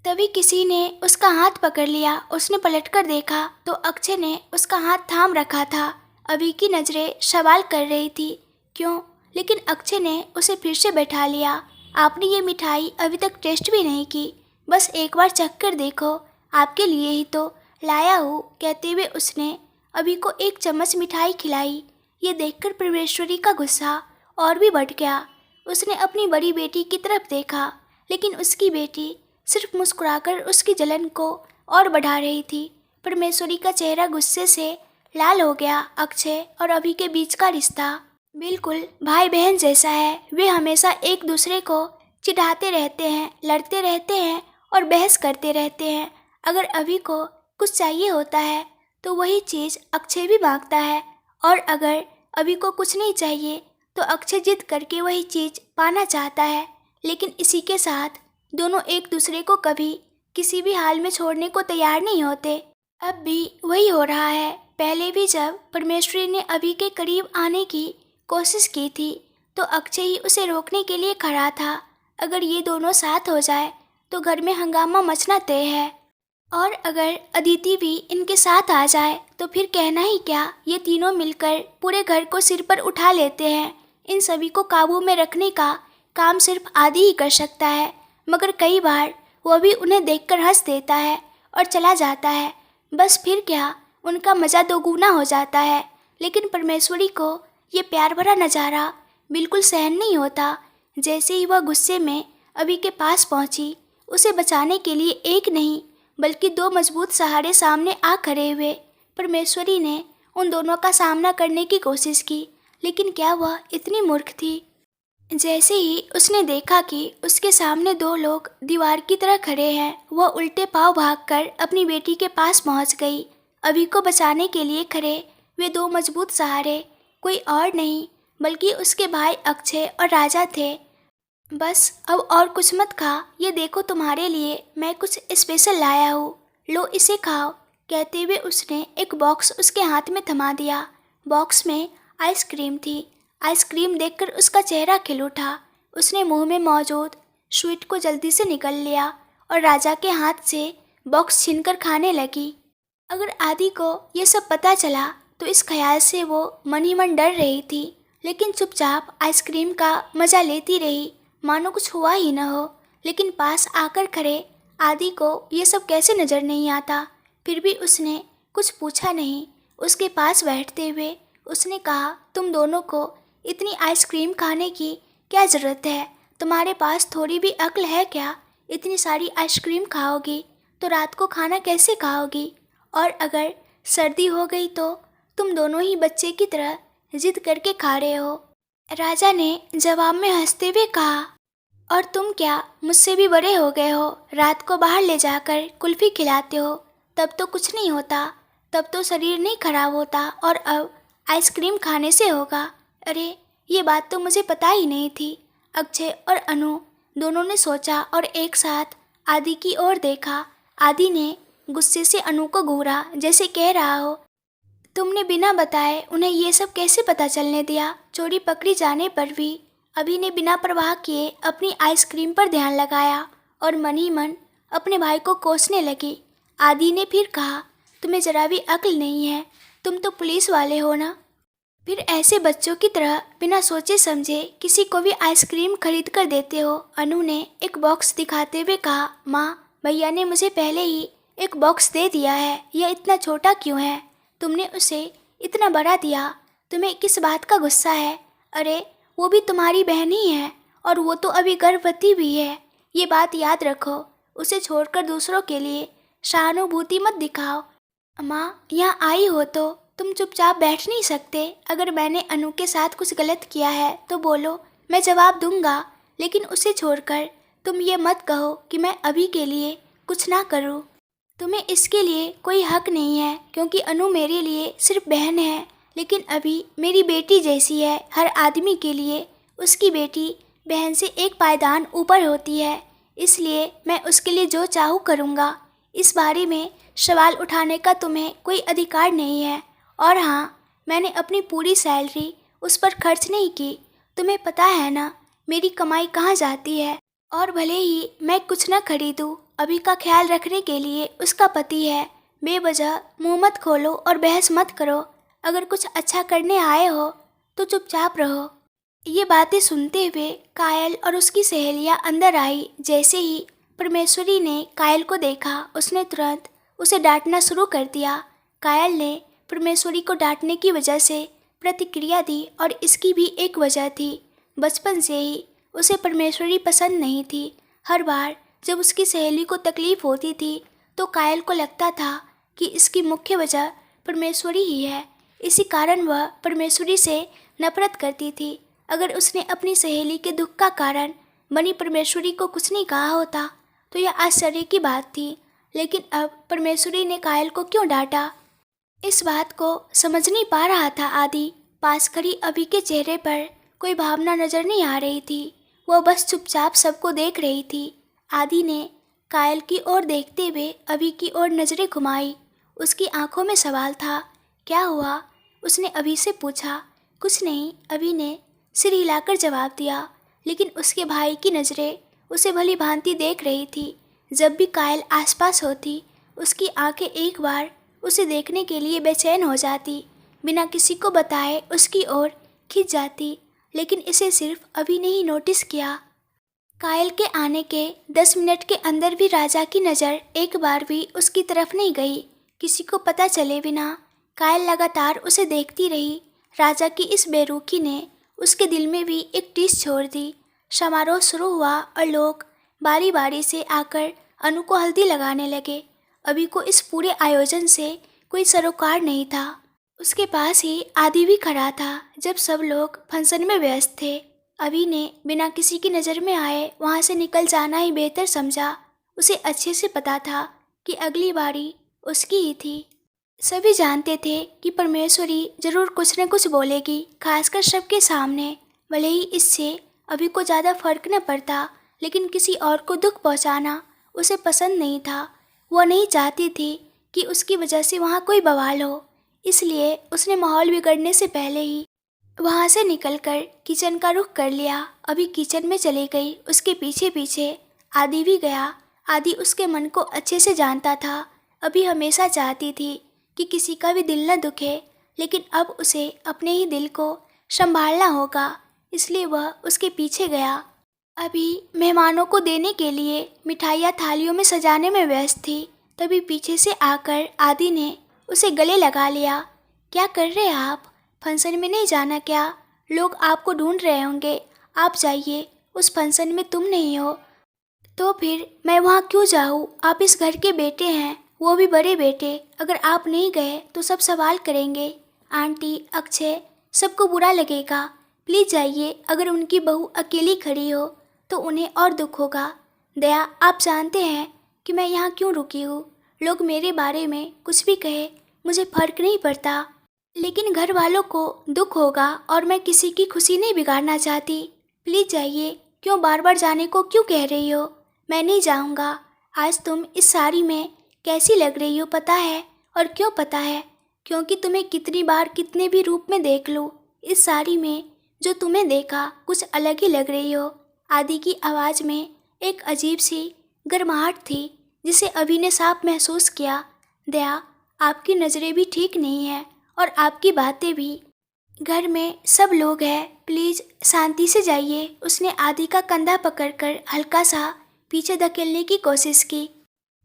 तभी किसी ने उसका हाथ पकड़ लिया। उसने पलटकर देखा तो अक्षय ने उसका हाथ थाम रखा था। अभी की नज़रें सवाल कर रही थी, क्यों? लेकिन अक्षय ने उसे फिर से बैठा लिया। आपने ये मिठाई अभी तक टेस्ट भी नहीं की, बस एक बार चख कर देखो, आपके लिए ही तो लाया हूँ। कहते हुए उसने अभी को एक चम्मच मिठाई खिलाई। ये देखकर परमेश्वरी का गुस्सा और भी बढ़ गया। उसने अपनी बड़ी बेटी की तरफ देखा, लेकिन उसकी बेटी सिर्फ मुस्कुराकर उसकी जलन को और बढ़ा रही थी। परमेश्वरी का चेहरा गुस्से से लाल हो गया। अक्षय और अभी के बीच का रिश्ता बिल्कुल भाई बहन जैसा है। वे हमेशा एक दूसरे को चिढ़ाते रहते हैं, लड़ते रहते हैं और बहस करते रहते हैं। अगर अभी को कुछ चाहिए होता है तो वही चीज़ अक्षय भी मांगता है, और अगर अभी को कुछ नहीं चाहिए तो अक्षय जिद करके वही चीज़ पाना चाहता है। लेकिन इसी के साथ दोनों एक दूसरे को कभी किसी भी हाल में छोड़ने को तैयार नहीं होते। अब भी वही हो रहा है। पहले भी जब परमेश्वरी ने अभी के करीब आने की कोशिश की थी तो अक्षय ही उसे रोकने के लिए खड़ा था। अगर ये दोनों साथ हो जाए तो घर में हंगामा मचना तय है। और अगर अदिति भी इनके साथ आ जाए तो फिर कहना ही क्या, ये तीनों मिलकर पूरे घर को सिर पर उठा लेते हैं। इन सभी को काबू में रखने का काम सिर्फ आदि ही कर सकता है, मगर कई बार वो भी उन्हें देखकर हंस देता है और चला जाता है। बस फिर क्या, उनका मज़ा दोगुना हो जाता है। लेकिन परमेश्वरी को ये प्यार भरा नज़ारा बिल्कुल सहन नहीं होता। जैसे ही वह गुस्से में अभी के पास पहुंची, उसे बचाने के लिए एक नहीं बल्कि दो मजबूत सहारे सामने आ खड़े हुए। परमेश्वरी ने उन दोनों का सामना करने की कोशिश की, लेकिन क्या वह इतनी मूर्ख थी? जैसे ही उसने देखा कि उसके सामने दो लोग दीवार की तरह खड़े हैं, वह उल्टे पांव भागकर अपनी बेटी के पास पहुंच गई। अभी को बचाने के लिए खड़े वे दो मजबूत सहारे कोई और नहीं बल्कि उसके भाई अक्षय और राजा थे। बस अब और कुछ मत खा, ये देखो तुम्हारे लिए मैं कुछ स्पेशल लाया हूँ, लो इसे खाओ। कहते हुए उसने एक बॉक्स उसके हाथ में थमा दिया। बॉक्स में आइसक्रीम थी। आइसक्रीम देखकर उसका चेहरा खिल उठा। उसने मुंह में मौजूद स्वीट को जल्दी से निगल लिया और राजा के हाथ से बॉक्स छीनकर खाने लगी। अगर आदि को ये सब पता चला तो इस ख्याल से वो मन ही मन डर रही थी, लेकिन चुपचाप आइसक्रीम का मज़ा लेती रही मानो कुछ हुआ ही न हो। लेकिन पास आकर खड़े आदि को ये सब कैसे नज़र नहीं आता। फिर भी उसने कुछ पूछा नहीं। उसके पास बैठते हुए उसने कहा, तुम दोनों को इतनी आइसक्रीम खाने की क्या ज़रूरत है? तुम्हारे पास थोड़ी भी अक्ल है क्या? इतनी सारी आइसक्रीम खाओगी तो रात को खाना कैसे खाओगी? और अगर सर्दी हो गई तो तुम दोनों ही बच्चे की तरह जिद करके खा रहे हो। राजा ने जवाब में हंसते हुए कहा, और तुम क्या मुझसे भी बड़े हो गए हो? रात को बाहर ले जाकर कुल्फी खिलाते हो, तब तो कुछ नहीं होता, तब तो शरीर नहीं खराब होता, और अब आइसक्रीम खाने से होगा। अरे ये बात तो मुझे पता ही नहीं थी। अक्षय और अनु दोनों ने सोचा और एक साथ आदि की ओर देखा। आदि ने गुस्से से अनु को घूरा, जैसे कह रहा हो, तुमने बिना बताए उन्हें ये सब कैसे पता चलने दिया? चोरी पकड़ी जाने पर भी अभी ने बिना परवाह किए अपनी आइसक्रीम पर ध्यान लगाया और मन ही मन अपने भाई को कोसने लगी। आदि ने फिर कहा, तुम्हें जरा भी अक्ल नहीं है, तुम तो पुलिस वाले हो ना? फिर ऐसे बच्चों की तरह बिना सोचे समझे किसी को भी आइसक्रीम खरीद कर देते हो। अनु ने एक बॉक्स दिखाते हुए कहा, माँ भैया ने मुझे पहले ही एक बॉक्स दे दिया है, यह इतना छोटा क्यों है? तुमने उसे इतना बड़ा दिया, तुम्हें किस बात का गुस्सा है? अरे वो भी तुम्हारी बहन ही है और वो तो अभी गर्भवती भी है, ये बात याद रखो। उसे छोड़कर दूसरों के लिए सहानुभूति मत दिखाओ। माँ यहाँ आई हो तो तुम चुपचाप बैठ नहीं सकते? अगर मैंने अनु के साथ कुछ गलत किया है तो बोलो, मैं जवाब दूंगा, लेकिन उसे छोड़कर तुम ये मत कहो कि मैं अभी के लिए कुछ ना करूँ। तुम्हें इसके लिए कोई हक नहीं है, क्योंकि अनु मेरे लिए सिर्फ बहन है, लेकिन अभी मेरी बेटी जैसी है। हर आदमी के लिए उसकी बेटी बहन से एक पायदान ऊपर होती है, इसलिए मैं उसके लिए जो चाहूँ करूँगा। इस बारे में सवाल उठाने का तुम्हें कोई अधिकार नहीं है। और हाँ, मैंने अपनी पूरी सैलरी उस पर खर्च नहीं की। तुम्हें पता है ना मेरी कमाई कहाँ जाती है। और भले ही मैं कुछ न खरीदूँ, अभी का ख्याल रखने के लिए उसका पति है। बेवजह मुंह मत खोलो और बहस मत करो। अगर कुछ अच्छा करने आए हो तो चुपचाप रहो। ये बातें सुनते हुए कायल और उसकी सहेलियां अंदर आई। जैसे ही परमेश्वरी ने कायल को देखा, उसने तुरंत उसे डांटना शुरू कर दिया। कायल ने परमेश्वरी को डांटने की वजह से प्रतिक्रिया दी और इसकी भी एक वजह थी। बचपन से ही उसे परमेश्वरी पसंद नहीं थी। हर बार जब उसकी सहेली को तकलीफ होती थी तो कायल को लगता था कि इसकी मुख्य वजह परमेश्वरी ही है। इसी कारण वह परमेश्वरी से नफरत करती थी। अगर उसने अपनी सहेली के दुख का कारण बनी परमेश्वरी को कुछ नहीं कहा होता तो यह आश्चर्य की बात थी। लेकिन अब परमेश्वरी ने कायल को क्यों डांटा, इस बात को समझ नहीं पा रहा था आदि। पास खड़ी अभी के चेहरे पर कोई भावना नजर नहीं आ रही थी। वह बस चुपचाप सबको देख रही थी। आदि ने कायल की ओर देखते हुए अभी की ओर नजरें घुमाई। उसकी आंखों में सवाल था। क्या हुआ? उसने अभी से पूछा। कुछ नहीं, अभी ने सिर हिलाकर जवाब दिया। लेकिन उसके भाई की नज़रें उसे भली भांति देख रही थी। जब भी कायल आसपास होती उसकी आंखें एक बार उसे देखने के लिए बेचैन हो जाती, बिना किसी को बताए उसकी ओर खिंच जाती, लेकिन इसे सिर्फ अभी ने ही नोटिस किया। कायल के आने के 10 मिनट के अंदर भी राजा की नज़र एक बार भी उसकी तरफ नहीं गई। किसी को पता चले बिना कायल लगातार उसे देखती रही। राजा की इस बेरुखी ने उसके दिल में भी एक टीस छोड़ दी। समारोह शुरू हुआ और लोग बारी बारी से आकर अनु को हल्दी लगाने लगे। अभी को इस पूरे आयोजन से कोई सरोकार नहीं था। उसके पास ही आदि भी खड़ा था। जब सब लोग फंक्शन में व्यस्त थे, अभी ने बिना किसी की नज़र में आए वहाँ से निकल जाना ही बेहतर समझा। उसे अच्छे से पता था कि अगली बारी उसकी ही थी। सभी जानते थे कि परमेश्वरी जरूर कुछ न कुछ बोलेगी, खासकर सबके सामने। भले ही इससे अभी को ज़्यादा फर्क न पड़ता, लेकिन किसी और को दुख पहुंचाना उसे पसंद नहीं था। वह नहीं चाहती थी कि उसकी वजह से वहाँ कोई बवाल हो, इसलिए उसने माहौल बिगड़ने से पहले ही वहाँ से निकलकर किचन का रुख कर लिया। अभी किचन में चली गई, उसके पीछे पीछे आदि भी गया। आदि उसके मन को अच्छे से जानता था। अभी हमेशा चाहती थी कि किसी का भी दिल न दुखे, लेकिन अब उसे अपने ही दिल को संभालना होगा, इसलिए वह उसके पीछे गया। अभी मेहमानों को देने के लिए मिठाइयाँ थालियों में सजाने में व्यस्त थी। तभी पीछे से आकर आदि ने उसे गले लगा लिया। क्या कर रहे हैं आप? फंक्शन में नहीं जाना क्या? लोग आपको ढूंढ रहे होंगे, आप जाइए। उस फंक्शन में तुम नहीं हो तो फिर मैं वहाँ क्यों जाऊँ? आप इस घर के बेटे हैं, वो भी बड़े बेटे। अगर आप नहीं गए तो सब सवाल करेंगे, आंटी, अक्षय, सबको बुरा लगेगा। प्लीज़ जाइए। अगर उनकी बहू अकेली खड़ी हो तो उन्हें और दुख होगा। दया, आप जानते हैं कि मैं यहाँ क्यों रुकी हूँ। लोग मेरे बारे में कुछ भी कहे, मुझे फ़र्क नहीं पड़ता, लेकिन घर वालों को दुख होगा और मैं किसी की खुशी नहीं बिगाड़ना चाहती। प्लीज़ जाइए। क्यों बार बार जाने को क्यों कह रही हो? मैं नहीं जाऊँगा। आज तुम इस साड़ी में कैसी लग रही हो पता है? और क्यों पता है? क्योंकि तुम्हें कितनी बार कितने भी रूप में देख लूँ, इस साड़ी में जो तुम्हें देखा कुछ अलग ही लग रही हो। आदि की आवाज़ में एक अजीब सी गर्माहट थी, जिसे अभी ने साफ महसूस किया। दया, आपकी नज़रें भी ठीक नहीं है और आपकी बातें भी। घर में सब लोग हैं, प्लीज़ शांति से जाइए। उसने आदि का कंधा पकड़कर हल्का सा पीछे धकेलने की कोशिश की,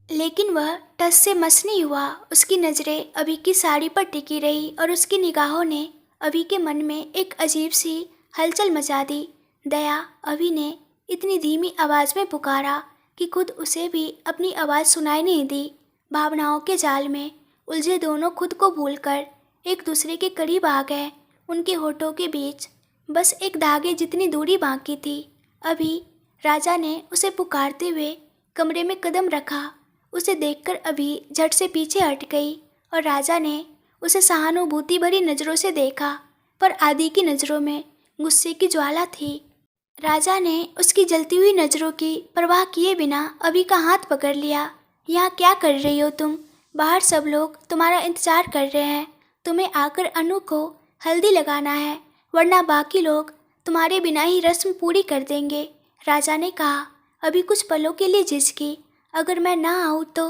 लेकिन वह टस से मस नहीं हुआ। उसकी नज़रें अभी की साड़ी पर टिकी रही और उसकी निगाहों ने अभी के मन में एक अजीब सी हलचल मचा दी। दया, अभी ने इतनी धीमी आवाज़ में पुकारा कि खुद उसे भी अपनी आवाज़ सुनाई नहीं दी। भावनाओं के जाल में उलझे दोनों खुद को भूलकर एक दूसरे के करीब आ गए। उनके होठों के बीच बस एक धागे जितनी दूरी बाकी थी। अभी राजा ने उसे पुकारते हुए कमरे में कदम रखा। उसे देखकर अभी झट से पीछे हट गई और राजा ने उसे सहानुभूति भरी नज़रों से देखा, पर आदि की नज़रों में गुस्से की ज्वाला थी। राजा ने उसकी जलती हुई नज़रों की परवाह किए बिना अभी का हाथ पकड़ लिया। यहाँ क्या कर रही हो तुम? बाहर सब लोग तुम्हारा इंतज़ार कर रहे हैं। तुम्हें आकर अनु को हल्दी लगाना है, वरना बाकी लोग तुम्हारे बिना ही रस्म पूरी कर देंगे। राजा ने कहा। अभी कुछ पलों के लिए झिझकी। अगर मैं ना आऊँ तो?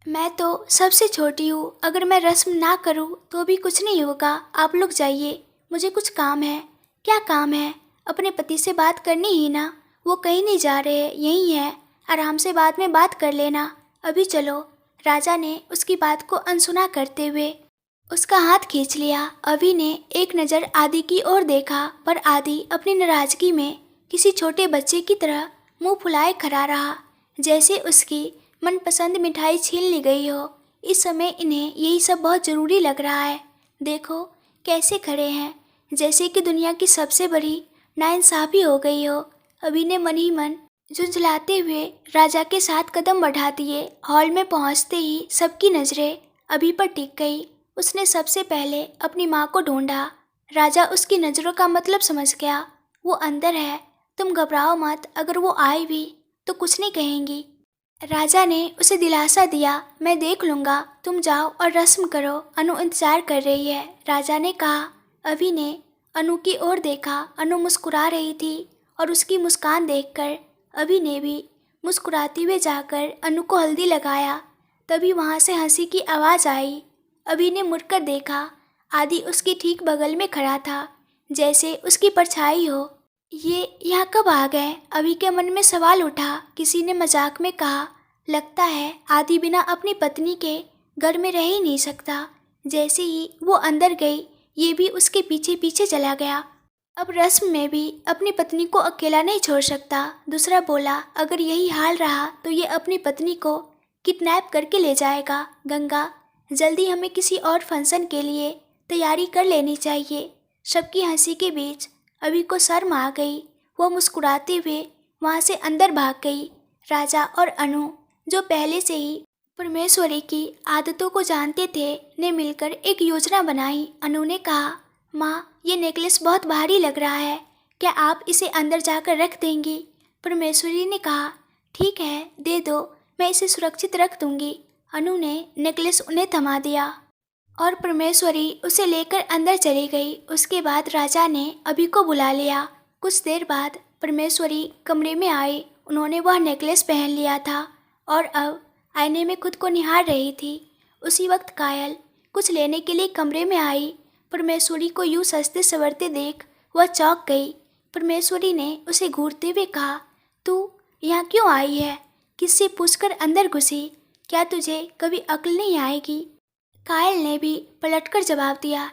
मैं तो सबसे छोटी हूँ, अगर मैं रस्म ना करूँ तो भी कुछ नहीं होगा। आप लोग जाइए, मुझे कुछ काम है। क्या काम है? अपने पति से बात करनी ही ना। वो कहीं नहीं जा रहे, यहीं है, आराम से बाद में बात कर लेना। अभी चलो। राजा ने उसकी बात को अनसुना करते हुए उसका हाथ खींच लिया। अभी ने एक नज़र आदि की ओर देखा, पर आदि अपनी नाराज़गी में किसी छोटे बच्चे की तरह मुंह फुलाए खड़ा रहा, जैसे उसकी मनपसंद मिठाई छीन ली गई हो। इस समय इन्हें यही सब बहुत ज़रूरी लग रहा है। देखो कैसे खड़े हैं, जैसे कि दुनिया की सबसे बड़ी नाइंसाफ़ी हो गई हो। अभी ने मन ही मन झुंझलाते हुए राजा के साथ कदम बढ़ा दिए। हॉल में पहुंचते ही सबकी नज़रें अभी पर टिक गई। उसने सबसे पहले अपनी माँ को ढूंढा। राजा उसकी नज़रों का मतलब समझ गया। वो अंदर है, तुम घबराओ मत, अगर वो आए भी तो कुछ नहीं कहेंगी। राजा ने उसे दिलासा दिया। मैं देख लूँगा, तुम जाओ और रस्म करो, अनु इंतज़ार कर रही है। राजा ने कहा। अभी ने अनु की ओर देखा। अनु मुस्कुरा रही थी और उसकी मुस्कान देखकर अभी ने भी मुस्कुराते हुए जाकर अनु को हल्दी लगाया। तभी वहाँ से हंसी की आवाज़ आई। अभी ने मुड़कर देखा, आदि उसके ठीक बगल में खड़ा था, जैसे उसकी परछाई हो। ये यहाँ कब आ गए? अभी के मन में सवाल उठा। किसी ने मजाक में कहा, लगता है आदि बिना अपनी पत्नी के घर में रह ही नहीं सकता। जैसे ही वो अंदर गई, ये भी उसके पीछे पीछे चला गया। अब रस्म में भी अपनी पत्नी को अकेला नहीं छोड़ सकता। दूसरा बोला, अगर यही हाल रहा तो ये अपनी पत्नी को किडनैप करके ले जाएगा। गंगा, जल्दी हमें किसी और फंक्शन के लिए तैयारी कर लेनी चाहिए। सबकी हंसी के बीच अभी को शर्म आ गई। वो मुस्कुराते हुए वहाँ से अंदर भाग गई। राजा और अनु, जो पहले से ही परमेश्वरी की आदतों को जानते थे, ने मिलकर एक योजना बनाई। अनु ने कहा, माँ, ये नेकलेस बहुत भारी लग रहा है, क्या आप इसे अंदर जाकर रख देंगी? परमेश्वरी ने कहा, ठीक है, दे दो, मैं इसे सुरक्षित रख दूंगी। अनु ने नेकलेस उन्हें थमा दिया और परमेश्वरी उसे लेकर अंदर चली गई। उसके बाद राजा ने अभी को बुला लिया। कुछ देर बाद परमेश्वरी कमरे में आई। उन्होंने वह नेकलेस पहन लिया था और अब आईने में खुद को निहार रही थी। उसी वक्त कायल कुछ लेने के लिए कमरे में आई। परमेश्वरी को यूं सजते संवरते देख वह चौंक गई। परमेश्वरी ने उसे घूरते हुए कहा, तू यहाँ क्यों आई है? किससे पूछकर अंदर घुसी? क्या तुझे कभी अक्ल नहीं आएगी? कायल ने भी पलटकर जवाब दिया,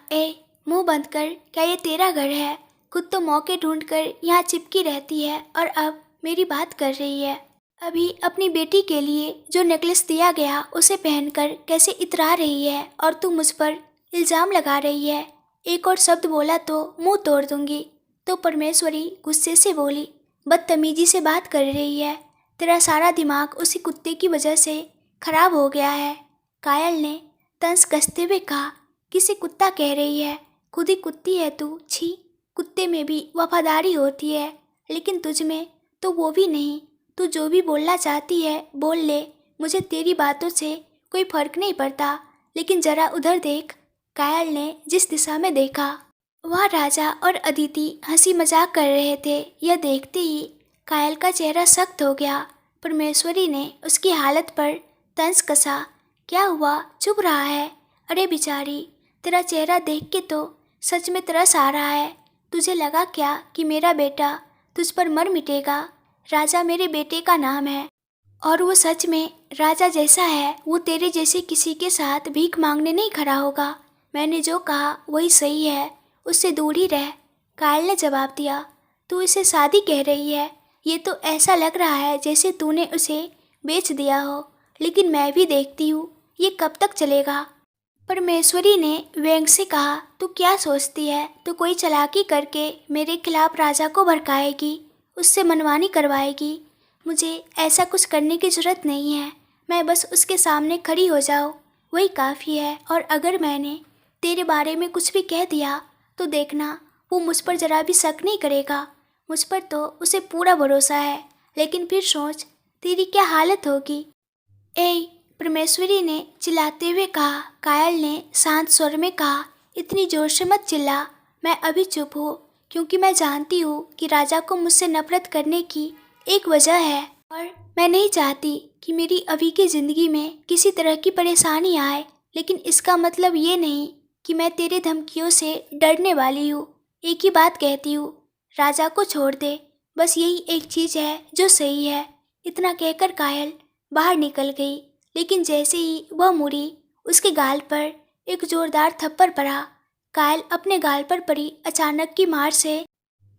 मुंह बंद कर, क्या ये तेरा घर है? खुद तो मौके ढूंढकर यहाँ चिपकी रहती है और अब मेरी बात कर रही है। अभी अपनी बेटी के लिए जो नेकलेस दिया गया उसे पहनकर कैसे इतरा रही है और तू मुझ पर इल्ज़ाम लगा रही है। एक और शब्द बोला तो मुंह तोड़ दूंगी। तो परमेश्वरी गुस्से से बोली, बदतमीजी से बात कर रही है, तेरा सारा दिमाग उसी कुत्ते की वजह से खराब हो गया है। कायल ने तंज कसते हुए कहा, किसे कुत्ता कह रही है? खुद ही कुत्ती है तू। छी, कुत्ते में भी वफादारी होती है, लेकिन तुझ में तो वो भी नहीं। तू जो भी बोलना चाहती है बोल ले, मुझे तेरी बातों से कोई फर्क नहीं पड़ता। लेकिन जरा उधर देख। कायल ने जिस दिशा में देखा, वहाँ राजा और अदिति हंसी मजाक कर रहे थे। यह देखते ही कायल का चेहरा सख्त हो गया। परमेश्वरी ने उसकी हालत पर तंज कसा। क्या हुआ, चुप रहा है? अरे बेचारी, तेरा चेहरा देख के तो सच में तरस आ रहा है। तुझे लगा क्या कि मेरा बेटा तुझ पर मर मिटेगा? राजा मेरे बेटे का नाम है और वो सच में राजा जैसा है। वो तेरे जैसे किसी के साथ भीख मांगने नहीं खड़ा होगा। मैंने जो कहा वही सही है, उससे दूर ही रह। कायल ने जवाब दिया, तू इसे शादी कह रही है? ये तो ऐसा लग रहा है जैसे तूने उसे बेच दिया हो। लेकिन मैं भी देखती हूँ ये कब तक चलेगा। परमेश्वरी ने व्यंग से कहा, तू क्या सोचती है? तू कोई चालाकी करके मेरे खिलाफ राजा को भड़काएगी, उससे मनमानी करवाएगी। मुझे ऐसा कुछ करने की जरूरत नहीं है। मैं बस उसके सामने खड़ी हो जाऊँ, वही काफ़ी है। और अगर मैंने तेरे बारे में कुछ भी कह दिया तो देखना, वो मुझ पर जरा भी शक नहीं करेगा। मुझ पर तो उसे पूरा भरोसा है, लेकिन फिर सोच तेरी क्या हालत होगी। परमेश्वरी ने चिल्लाते हुए कहा। कायल ने शांत स्वर में कहा, इतनी जोर से मत चिल्ला। मैं अभी चुप हूँ क्योंकि मैं जानती हूँ कि राजा को मुझसे नफरत करने की एक वजह है और मैं नहीं चाहती कि मेरी अभी की ज़िंदगी में किसी तरह की परेशानी आए। लेकिन इसका मतलब ये नहीं कि मैं तेरे धमकियों से डरने वाली हूँ। एक ही बात कहती हूँ, राजा को छोड़ दे। बस यही एक चीज़ है जो सही है। इतना कहकर कायल बाहर निकल गई। लेकिन जैसे ही वह मुड़ी, उसके गाल पर एक जोरदार थप्पड़ पड़ा। कायल अपने गाल पर पड़ी अचानक की मार से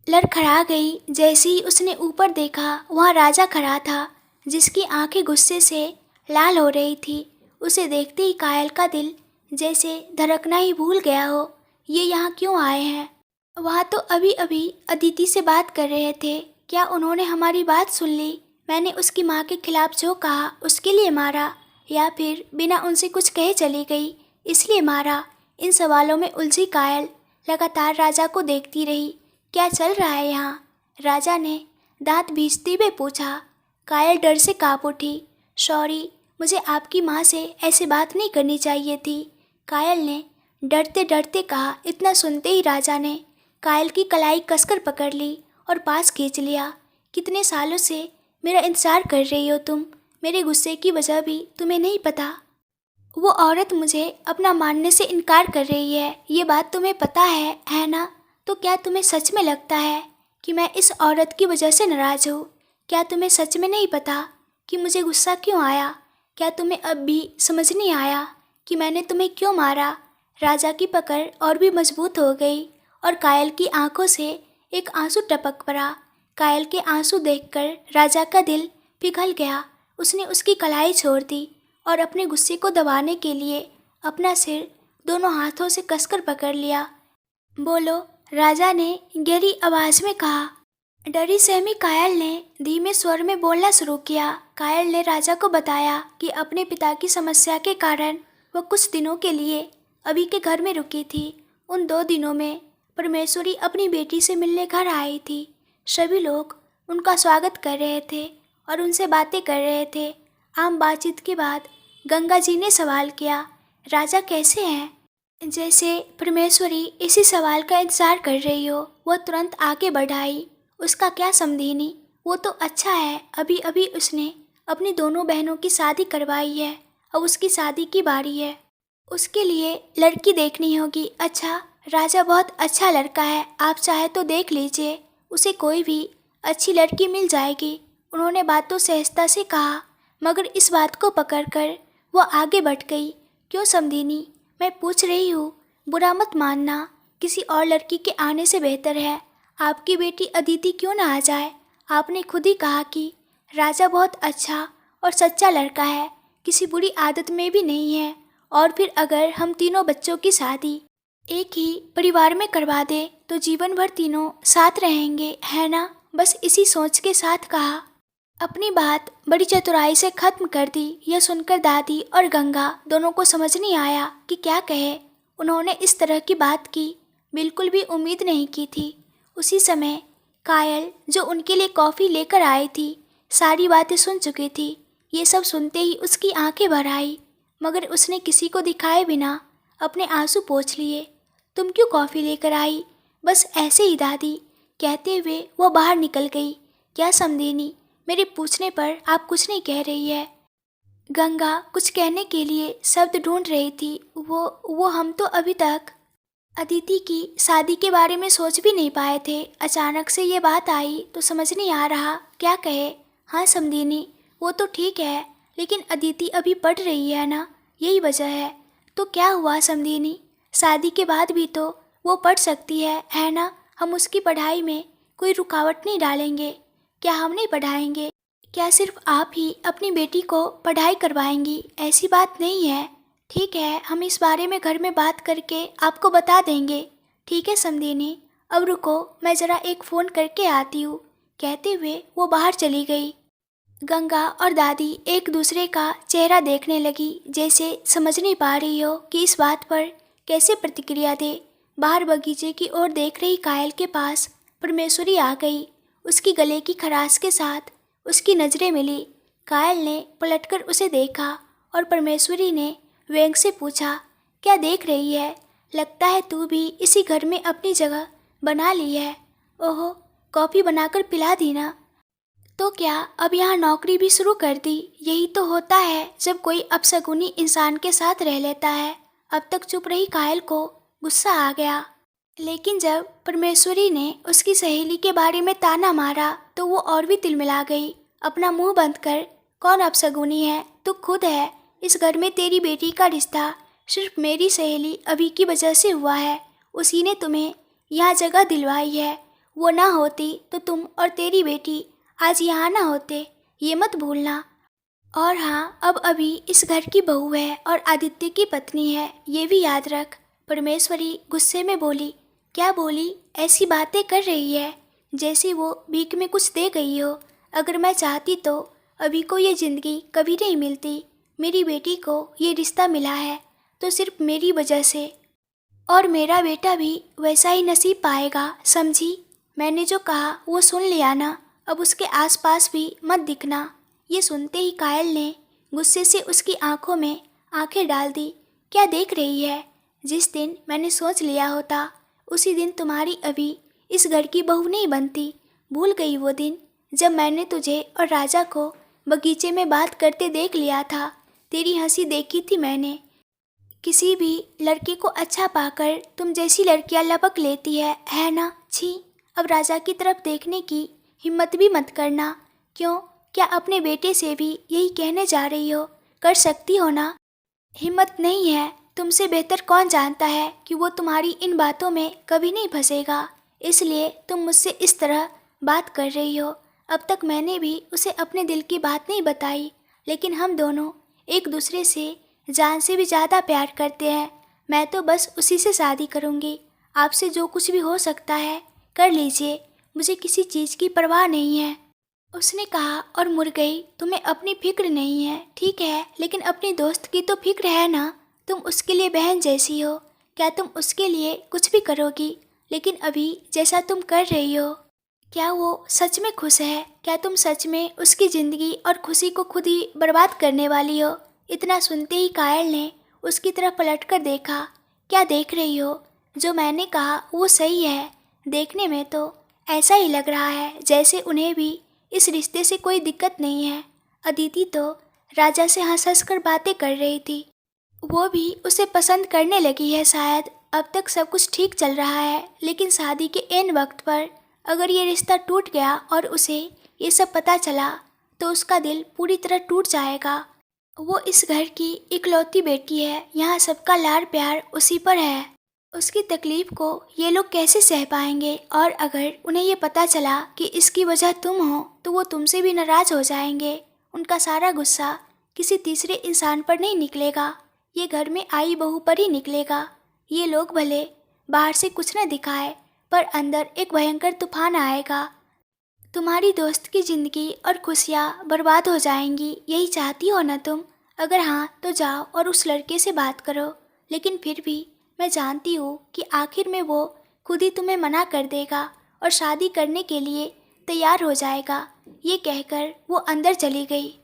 लड़खड़ा गई। जैसे ही उसने ऊपर देखा, वहाँ राजा खड़ा था, जिसकी आंखें गुस्से से लाल हो रही थी। उसे देखते ही कायल का दिल जैसे धड़कना ही भूल गया हो। ये यहाँ क्यों आए हैं? वहाँ तो अभी अभी अदिति से बात कर रहे थे। क्या उन्होंने हमारी बात सुन ली? मैंने उसकी माँ के खिलाफ जो कहा उसके लिए मारा, या फिर बिना उनसे कुछ कहे चली गई इसलिए मारा? इन सवालों में उलझी कायल लगातार राजा को देखती रही। क्या चल रहा है यहाँ? राजा ने दांत भींचते हुए पूछा। कायल डर से काँप उठी। सॉरी, मुझे आपकी माँ से ऐसे बात नहीं करनी चाहिए थी, कायल ने डरते डरते कहा। इतना सुनते ही राजा ने कायल की कलाई कसकर पकड़ ली और पास खींच लिया। कितने सालों से मेरा इंतज़ार कर रही हो तुम? मेरे गुस्से की वजह भी तुम्हें नहीं पता। वो औरत मुझे अपना मानने से इनकार कर रही है, ये बात तुम्हें पता है ना? तो क्या तुम्हें सच में लगता है कि मैं इस औरत की वजह से नाराज़ हूँ? क्या तुम्हें सच में नहीं पता कि मुझे गुस्सा क्यों आया? क्या तुम्हें अब भी समझ नहीं आया कि मैंने तुम्हें क्यों मारा? राजा की पकड़ और भी मजबूत हो गई और कायल की आंखों से एक आंसू टपक पड़ा। कायल के आंसू देखकर राजा का दिल पिघल गया। उसने उसकी कलाई छोड़ दी और अपने गुस्से को दबाने के लिए अपना सिर दोनों हाथों से कसकर पकड़ लिया। बोलो, राजा ने गहरी आवाज में कहा। डरी सहमी कायल ने धीमे स्वर में बोलना शुरू किया। कायल ने राजा को बताया कि अपने पिता की समस्या के कारण वह कुछ दिनों के लिए अभी के घर में रुकी थी। उन 2 दिनों में परमेश्वरी अपनी बेटी से मिलने घर आई थी। सभी लोग उनका स्वागत कर रहे थे और उनसे बातें कर रहे थे। आम बातचीत के बाद गंगा जी ने सवाल किया, राजा कैसे हैं? जैसे परमेश्वरी इसी सवाल का इंतजार कर रही हो, वह तुरंत आगे बढ़ाई। उसका क्या समझीनी, वो तो अच्छा है। अभी अभी उसने अपनी दोनों बहनों की शादी करवाई है। अब उसकी शादी की बारी है। उसके लिए लड़की देखनी होगी। अच्छा, राजा बहुत अच्छा लड़का है, आप चाहे तो देख लीजिए, उसे कोई भी अच्छी लड़की मिल जाएगी। उन्होंने बातों सहजता से कहा, मगर इस बात को पकड़कर वो आगे बढ़ गई। क्यों समझीनी, मैं पूछ रही हूँ, बुरा मत मानना। किसी और लड़की के आने से बेहतर है आपकी बेटी अदिति क्यों ना आ जाए। आपने खुद ही कहा कि राजा बहुत अच्छा और सच्चा लड़का है, किसी बुरी आदत में भी नहीं है। और फिर अगर हम तीनों बच्चों की शादी एक ही परिवार में करवा दे तो जीवन भर तीनों साथ रहेंगे, है ना? बस इसी सोच के साथ कहा। अपनी बात बड़ी चतुराई से खत्म कर दी। यह सुनकर दादी और गंगा दोनों को समझ नहीं आया कि क्या कहे। उन्होंने इस तरह की बात की बिल्कुल भी उम्मीद नहीं की थी। उसी समय कायल, जो उनके लिए कॉफ़ी लेकर आई थी, सारी बातें सुन चुकी थी। ये सब सुनते ही उसकी आंखें भर आई, मगर उसने किसी को दिखाए बिना अपने आंसू पोंछ लिए। तुम क्यों कॉफ़ी लेकर आई? बस ऐसे ही दादी, कहते हुए वो बाहर निकल गई। क्या समझीनी, मेरे पूछने पर आप कुछ नहीं कह रही है। गंगा कुछ कहने के लिए शब्द ढूंढ रही थी। वो हम तो अभी तक अदिति की शादी के बारे में सोच भी नहीं पाए थे। अचानक से ये बात आई तो समझ नहीं आ रहा क्या कहे। हाँ समझीनी, वो तो ठीक है, लेकिन अदिति अभी पढ़ रही है ना, यही वजह है। तो क्या हुआ समझीनी, शादी के बाद भी तो वो पढ़ सकती है ना? हम उसकी पढ़ाई में कोई रुकावट नहीं डालेंगे। क्या हम नहीं पढ़ाएंगे? क्या सिर्फ आप ही अपनी बेटी को पढ़ाई करवाएंगी? ऐसी बात नहीं है। ठीक है, हम इस बारे में घर में बात करके आपको बता देंगे। ठीक है समझीनी, अब रुको, मैं ज़रा एक फ़ोन करके आती हूँ। कहते हुए वो बाहर चली गई। गंगा और दादी एक दूसरे का चेहरा देखने लगी, जैसे समझ नहीं पा रही हो कि इस बात पर कैसे प्रतिक्रिया दे। बाहर बगीचे की ओर देख रही कायल के पास परमेश्वरी आ गई। उसकी गले की खराश के साथ उसकी नज़रें मिली। कायल ने पलटकर उसे देखा और परमेश्वरी ने व्यंग से पूछा, क्या देख रही है? लगता है तू भी इसी घर में अपनी जगह बना ली है। ओहो, कॉफ़ी बनाकर पिला दी ना? तो क्या अब यहाँ नौकरी भी शुरू कर दी? यही तो होता है जब कोई अपशगुनी इंसान के साथ रह लेता है। अब तक चुप रही कायल को गुस्सा आ गया, लेकिन जब परमेश्वरी ने उसकी सहेली के बारे में ताना मारा तो वो और भी तिलमिला गई। अपना मुंह बंद कर, कौन अपशगुनी है? तू खुद है। इस घर में तेरी बेटी का रिश्ता सिर्फ मेरी सहेली अभी की वजह से हुआ है। उसी ने तुम्हें यहाँ जगह दिलवाई है। वो ना होती तो तुम और तेरी बेटी आज यहाँ ना होते, ये मत भूलना। और हाँ, अब अभी इस घर की बहू है और आदित्य की पत्नी है, ये भी याद रख। परमेश्वरी गुस्से में बोली। क्या बोली? ऐसी बातें कर रही है जैसे वो भीख में कुछ दे गई हो। अगर मैं चाहती तो अभी को ये ज़िंदगी कभी नहीं मिलती। मेरी बेटी को ये रिश्ता मिला है तो सिर्फ मेरी वजह से, और मेरा बेटा भी वैसा ही नसीब पाएगा, समझी? मैंने जो कहा वो सुन लिया ना, अब उसके आसपास भी मत दिखना। ये सुनते ही कायल ने गुस्से से उसकी आंखों में आंखें डाल दी। क्या देख रही है? जिस दिन मैंने सोच लिया होता उसी दिन तुम्हारी अभी इस घर की बहू नहीं बनती। भूल गई वो दिन जब मैंने तुझे और राजा को बगीचे में बात करते देख लिया था। तेरी हंसी देखी थी मैंने। किसी भी लड़के को अच्छा पाकर तुम जैसी लड़कियां लपक लेती है ना। छी, अब राजा की तरफ देखने की हिम्मत भी मत करना। क्यों, क्या अपने बेटे से भी यही कहने जा रही हो? कर सकती हो ना? हिम्मत नहीं है। तुमसे बेहतर कौन जानता है कि वो तुम्हारी इन बातों में कभी नहीं फंसेगा, इसलिए तुम मुझसे इस तरह बात कर रही हो। अब तक मैंने भी उसे अपने दिल की बात नहीं बताई, लेकिन हम दोनों एक दूसरे से जान से भी ज़्यादा प्यार करते हैं। मैं तो बस उसी से शादी करूँगी। आपसे जो कुछ भी हो सकता है कर लीजिए, मुझे किसी चीज़ की परवाह नहीं है, उसने कहा और मुड़ गई। तुम्हें अपनी फिक्र नहीं है, ठीक है, लेकिन अपनी दोस्त की तो फिक्र है ना। तुम उसके लिए बहन जैसी हो। क्या तुम उसके लिए कुछ भी करोगी? लेकिन अभी जैसा तुम कर रही हो, क्या वो सच में खुश है? क्या तुम सच में उसकी ज़िंदगी और खुशी को खुद ही बर्बाद करने वाली हो? इतना सुनते ही कायल ने उसकी तरफ पलट कर देखा। क्या देख रही हो? जो मैंने कहा वो सही है। देखने में तो ऐसा ही लग रहा है जैसे उन्हें भी इस रिश्ते से कोई दिक्कत नहीं है। अदिति तो राजा से हंस हंस कर बातें कर रही थी। वो भी उसे पसंद करने लगी है शायद। अब तक सब कुछ ठीक चल रहा है, लेकिन शादी के ऐन वक्त पर अगर ये रिश्ता टूट गया और उसे ये सब पता चला तो उसका दिल पूरी तरह टूट जाएगा। वो इस घर की इकलौती बेटी है, यहाँ सबका लाड़ प्यार उसी पर है। उसकी तकलीफ को ये लोग कैसे सह पाएंगे? और अगर उन्हें ये पता चला कि इसकी वजह तुम हो तो वो तुमसे भी नाराज़ हो जाएंगे। उनका सारा गुस्सा किसी तीसरे इंसान पर नहीं निकलेगा, ये घर में आई बहू पर ही निकलेगा। ये लोग भले बाहर से कुछ न दिखाए, पर अंदर एक भयंकर तूफान आएगा। तुम्हारी दोस्त की ज़िंदगी और खुशियाँ बर्बाद हो जाएंगी, यही चाहती हो ना तुम? अगर हाँ तो जाओ और उस लड़के से बात करो, लेकिन फिर भी मैं जानती हूँ कि आखिर में वो खुद ही तुम्हें मना कर देगा और शादी करने के लिए तैयार हो जाएगा। ये कहकर वो अंदर चली गई।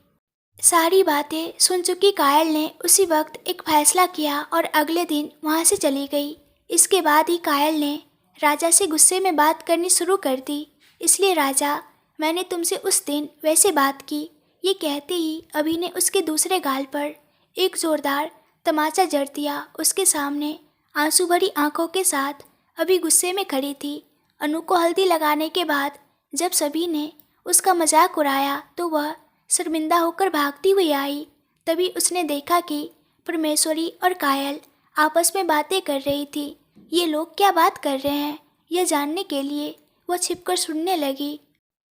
सारी बातें सुन चुकी कायल ने उसी वक्त एक फैसला किया और अगले दिन वहाँ से चली गई। इसके बाद ही कायल ने राजा से गुस्से में बात करनी शुरू कर दी। इसलिए राजा, मैंने तुमसे उस दिन वैसे बात की। ये कहते ही अभी ने उसके दूसरे गाल पर एक जोरदार तमाचा जड़ दिया। उसके सामने आंसू भरी आंखों के साथ अभी गुस्से में खड़ी थी। अनु को हल्दी लगाने के बाद जब सभी ने उसका मजाक उड़ाया तो वह शर्मिंदा होकर भागती हुई आई। तभी उसने देखा कि परमेश्वरी और कायल आपस में बातें कर रही थी। ये लोग क्या बात कर रहे हैं, यह जानने के लिए वह छिपकर सुनने लगी।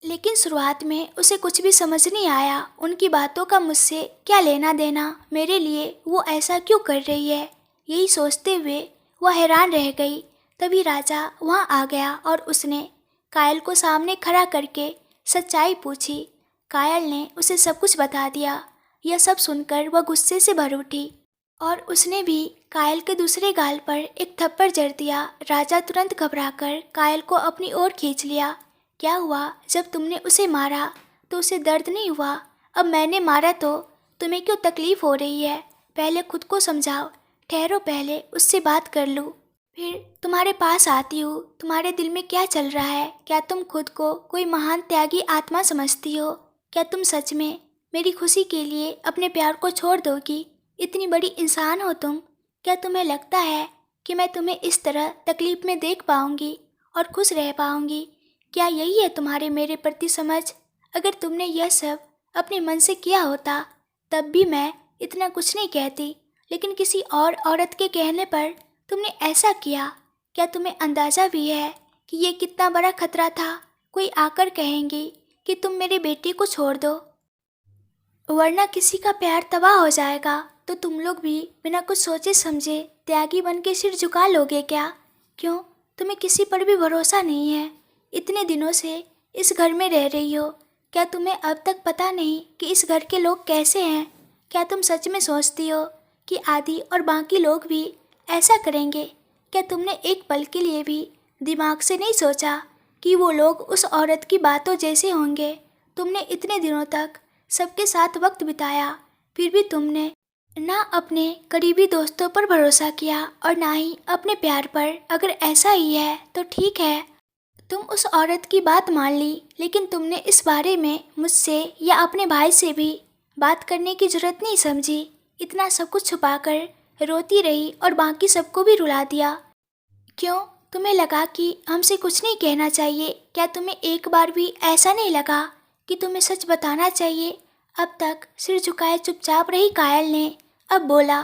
लेकिन शुरुआत में उसे कुछ भी समझ नहीं आया। उनकी बातों का मुझसे क्या लेना देना, मेरे लिए वो ऐसा क्यों कर रही है, यही सोचते हुए वह हैरान रह गई। तभी राजा वहाँ आ गया और उसने कायल को सामने खड़ा करके सच्चाई पूछी। कायल ने उसे सब कुछ बता दिया। यह सब सुनकर वह गुस्से से भर उठी और उसने भी कायल के दूसरे गाल पर एक थप्पड़ जड़ दिया। राजा तुरंत घबराकर कायल को अपनी ओर खींच लिया। क्या हुआ? जब तुमने उसे मारा तो उसे दर्द नहीं हुआ? अब मैंने मारा तो तुम्हें क्यों तकलीफ हो रही है? पहले खुद को समझाओ। ठहरो, पहले उससे बात कर लूँ, फिर तुम्हारे पास आती हूँ। तुम्हारे दिल में क्या चल रहा है? क्या तुम खुद को कोई महान त्यागी आत्मा समझती हो? क्या तुम सच में मेरी खुशी के लिए अपने प्यार को छोड़ दोगी? इतनी बड़ी इंसान हो तुम। क्या तुम्हें लगता है कि मैं तुम्हें इस तरह तकलीफ में देख पाऊंगी और खुश रह पाऊंगी? क्या यही है तुम्हारे मेरे प्रति समझ? अगर तुमने यह सब अपने मन से किया होता तब भी मैं इतना कुछ नहीं कहती, लेकिन किसी और औरत के कहने पर तुमने ऐसा किया। क्या तुम्हें अंदाज़ा भी है कि ये कितना बड़ा खतरा था? कोई आकर कहेंगे कि तुम मेरे बेटे को छोड़ दो, वरना किसी का प्यार तबाह हो जाएगा, तो तुम लोग भी बिना कुछ सोचे समझे त्यागी बन के सिर झुका लोगे क्या? क्यों, तुम्हें किसी पर भी भरोसा नहीं है? इतने दिनों से इस घर में रह रही हो, क्या तुम्हें अब तक पता नहीं कि इस घर के लोग कैसे हैं? क्या तुम सच में सोचती हो कि आदि और बाकी लोग भी ऐसा करेंगे? क्या तुमने एक पल के लिए भी दिमाग से नहीं सोचा कि वो लोग उस औरत की बातों जैसे होंगे? तुमने इतने दिनों तक सबके साथ वक्त बिताया, फिर भी तुमने ना अपने करीबी दोस्तों पर भरोसा किया और ना ही अपने प्यार पर। अगर ऐसा ही है तो ठीक है, तुम उस औरत की बात मान ली, लेकिन तुमने इस बारे में मुझसे या अपने भाई से भी बात करने की जरूरत नहीं समझी। इतना सब कुछ छुपाकर रोती रही और बाकी सबको भी रुला दिया। क्यों, तुम्हें लगा कि हमसे कुछ नहीं कहना चाहिए? क्या तुम्हें एक बार भी ऐसा नहीं लगा कि तुम्हें सच बताना चाहिए? अब तक सिर झुकाए चुपचाप रही कायल ने अब बोला,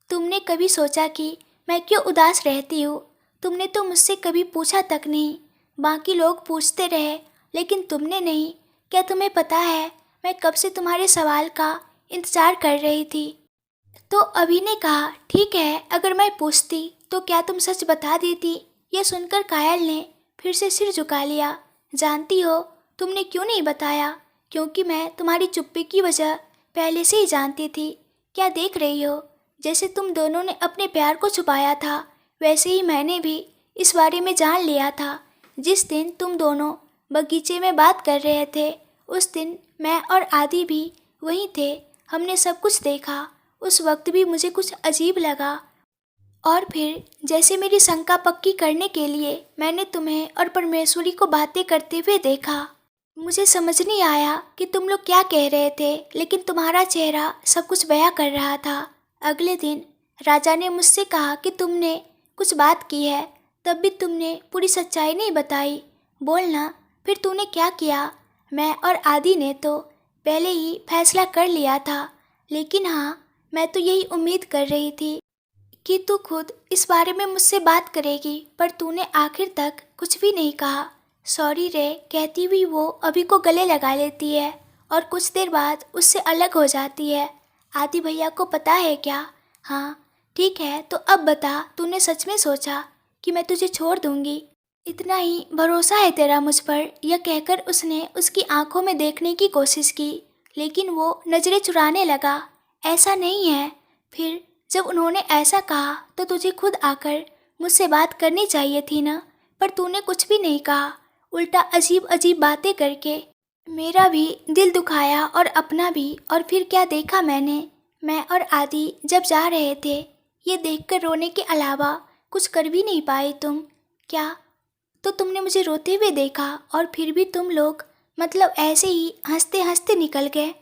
तुमने कभी सोचा कि मैं क्यों उदास रहती हूँ? तुमने तो मुझसे कभी पूछा तक नहीं। बाकी लोग पूछते रहे, लेकिन तुमने नहीं। क्या तुम्हें पता है, मैं कब से तुम्हारे सवाल का इंतज़ार कर रही थी। तो अभी ने कहा, ठीक है, अगर मैं पूछती तो क्या तुम सच बता देती? यह सुनकर कायल ने फिर से सिर झुका लिया। जानती हो तुमने क्यों नहीं बताया? क्योंकि मैं तुम्हारी चुप्पी की वजह पहले से ही जानती थी। क्या देख रही हो? जैसे तुम दोनों ने अपने प्यार को छुपाया था, वैसे ही मैंने भी इस बारे में जान लिया था। जिस दिन तुम दोनों बगीचे में बात कर रहे थे, उस दिन मैं और आदि भी वहीं थे। हमने सब कुछ देखा। उस वक्त भी मुझे कुछ अजीब लगा, और फिर जैसे मेरी शंका पक्की करने के लिए मैंने तुम्हें और परमेश्वरी को बातें करते हुए देखा। मुझे समझ नहीं आया कि तुम लोग क्या कह रहे थे, लेकिन तुम्हारा चेहरा सब कुछ बयां कर रहा था। अगले दिन राजा ने मुझसे कहा कि तुमने कुछ बात की है, तब भी तुमने पूरी सच्चाई नहीं बताई। बोलना, फिर तूने क्या किया? मैं और आदि ने तो पहले ही फैसला कर लिया था, लेकिन हाँ, मैं तो यही उम्मीद कर रही थी कि तू खुद इस बारे में मुझसे बात करेगी, पर तूने आखिर तक कुछ भी नहीं कहा। सॉरी रे कहती हुई वो अभी को गले लगा लेती है और कुछ देर बाद उससे अलग हो जाती है। आदि भैया को पता है क्या? हाँ, ठीक है, तो अब बता, तूने सच में सोचा कि मैं तुझे छोड़ दूंगी? इतना ही भरोसा है तेरा मुझ पर? यह कहकर उसने उसकी आंखों में देखने की कोशिश की, लेकिन वो नज़रें चुराने लगा। ऐसा नहीं है। फिर जब उन्होंने ऐसा कहा तो तुझे खुद आकर मुझसे बात करनी चाहिए थी ना, पर तूने कुछ भी नहीं कहा। उल्टा अजीब अजीब बातें करके मेरा भी दिल दुखाया और अपना भी। और फिर क्या देखा मैंने? मैं और आदि जब जा रहे थे, ये देखकर रोने के अलावा कुछ कर भी नहीं पाए तुम। क्या तो तुमने मुझे रोते हुए देखा, और फिर भी तुम लोग मतलब ऐसे ही हंसते हंसते निकल गए।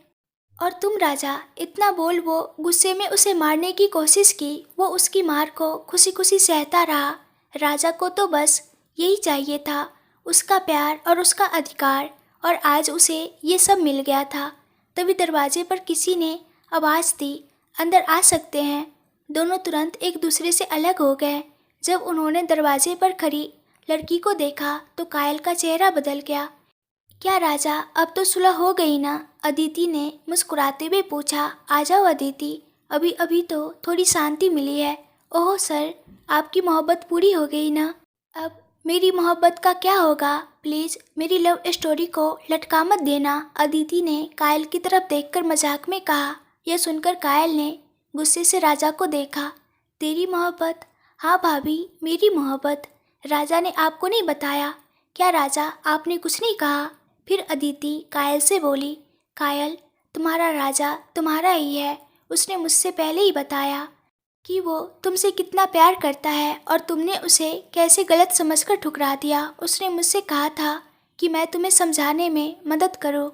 और तुम राजा, इतना बोल वो गुस्से में उसे मारने की कोशिश की। वो उसकी मार को खुशी खुशी सहता रहा। राजा को तो बस यही चाहिए था, उसका प्यार और उसका अधिकार, और आज उसे ये सब मिल गया था। तभी दरवाजे पर किसी ने आवाज़ दी, अंदर आ सकते हैं। दोनों तुरंत एक दूसरे से अलग हो गए। जब उन्होंने दरवाजे पर खड़ी लड़की को देखा तो कायल का चेहरा बदल गया। क्या राजा, अब तो सुलह हो गई ना? अदिति ने मुस्कुराते हुए पूछा। आ जाओ अदिति, अभी अभी तो थोड़ी शांति मिली है। ओह सर, आपकी मोहब्बत पूरी हो गई ना? अब मेरी मोहब्बत का क्या होगा? प्लीज़ मेरी लव स्टोरी को लटका मत देना, अदिति ने कायल की तरफ देखकर मजाक में कहा। यह सुनकर कायल ने गुस्से से राजा को देखा। तेरी मोहब्बत? हाँ भाभी, मेरी मोहब्बत। राजा ने आपको नहीं बताया क्या? राजा, आपने कुछ नहीं कहा? फिर अदिति कायल से बोली, कायल, तुम्हारा राजा तुम्हारा ही है। उसने मुझसे पहले ही बताया कि वो तुमसे कितना प्यार करता है, और तुमने उसे कैसे गलत समझकर ठुकरा दिया। उसने मुझसे कहा था कि मैं तुम्हें समझाने में मदद करूं,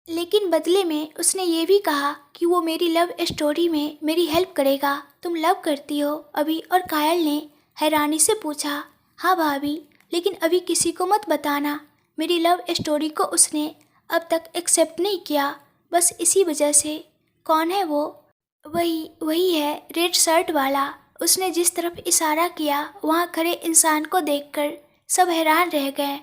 लेकिन बदले में उसने ये भी कहा कि वो मेरी लव स्टोरी में मेरी हेल्प करेगा। तुम लव करती हो अभी? और कायल ने हैरानी से पूछा। हाँ भाभी, लेकिन अभी किसी को मत बताना। मेरी लव स्टोरी को उसने अब तक एक्सेप्ट नहीं किया, बस इसी वजह से। कौन है वो? वही वही है, रेड शर्ट वाला। उसने जिस तरफ इशारा किया, वहाँ खड़े इंसान को देखकर सब हैरान रह गए।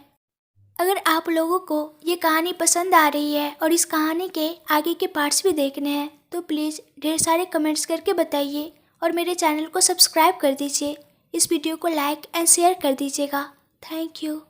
अगर आप लोगों को ये कहानी पसंद आ रही है और इस कहानी के आगे के पार्ट्स भी देखने हैं, तो प्लीज़ ढेर सारे कमेंट्स करके बताइए, और मेरे चैनल को सब्सक्राइब कर दीजिए। इस वीडियो को लाइक एंड शेयर कर दीजिएगा। Thank you.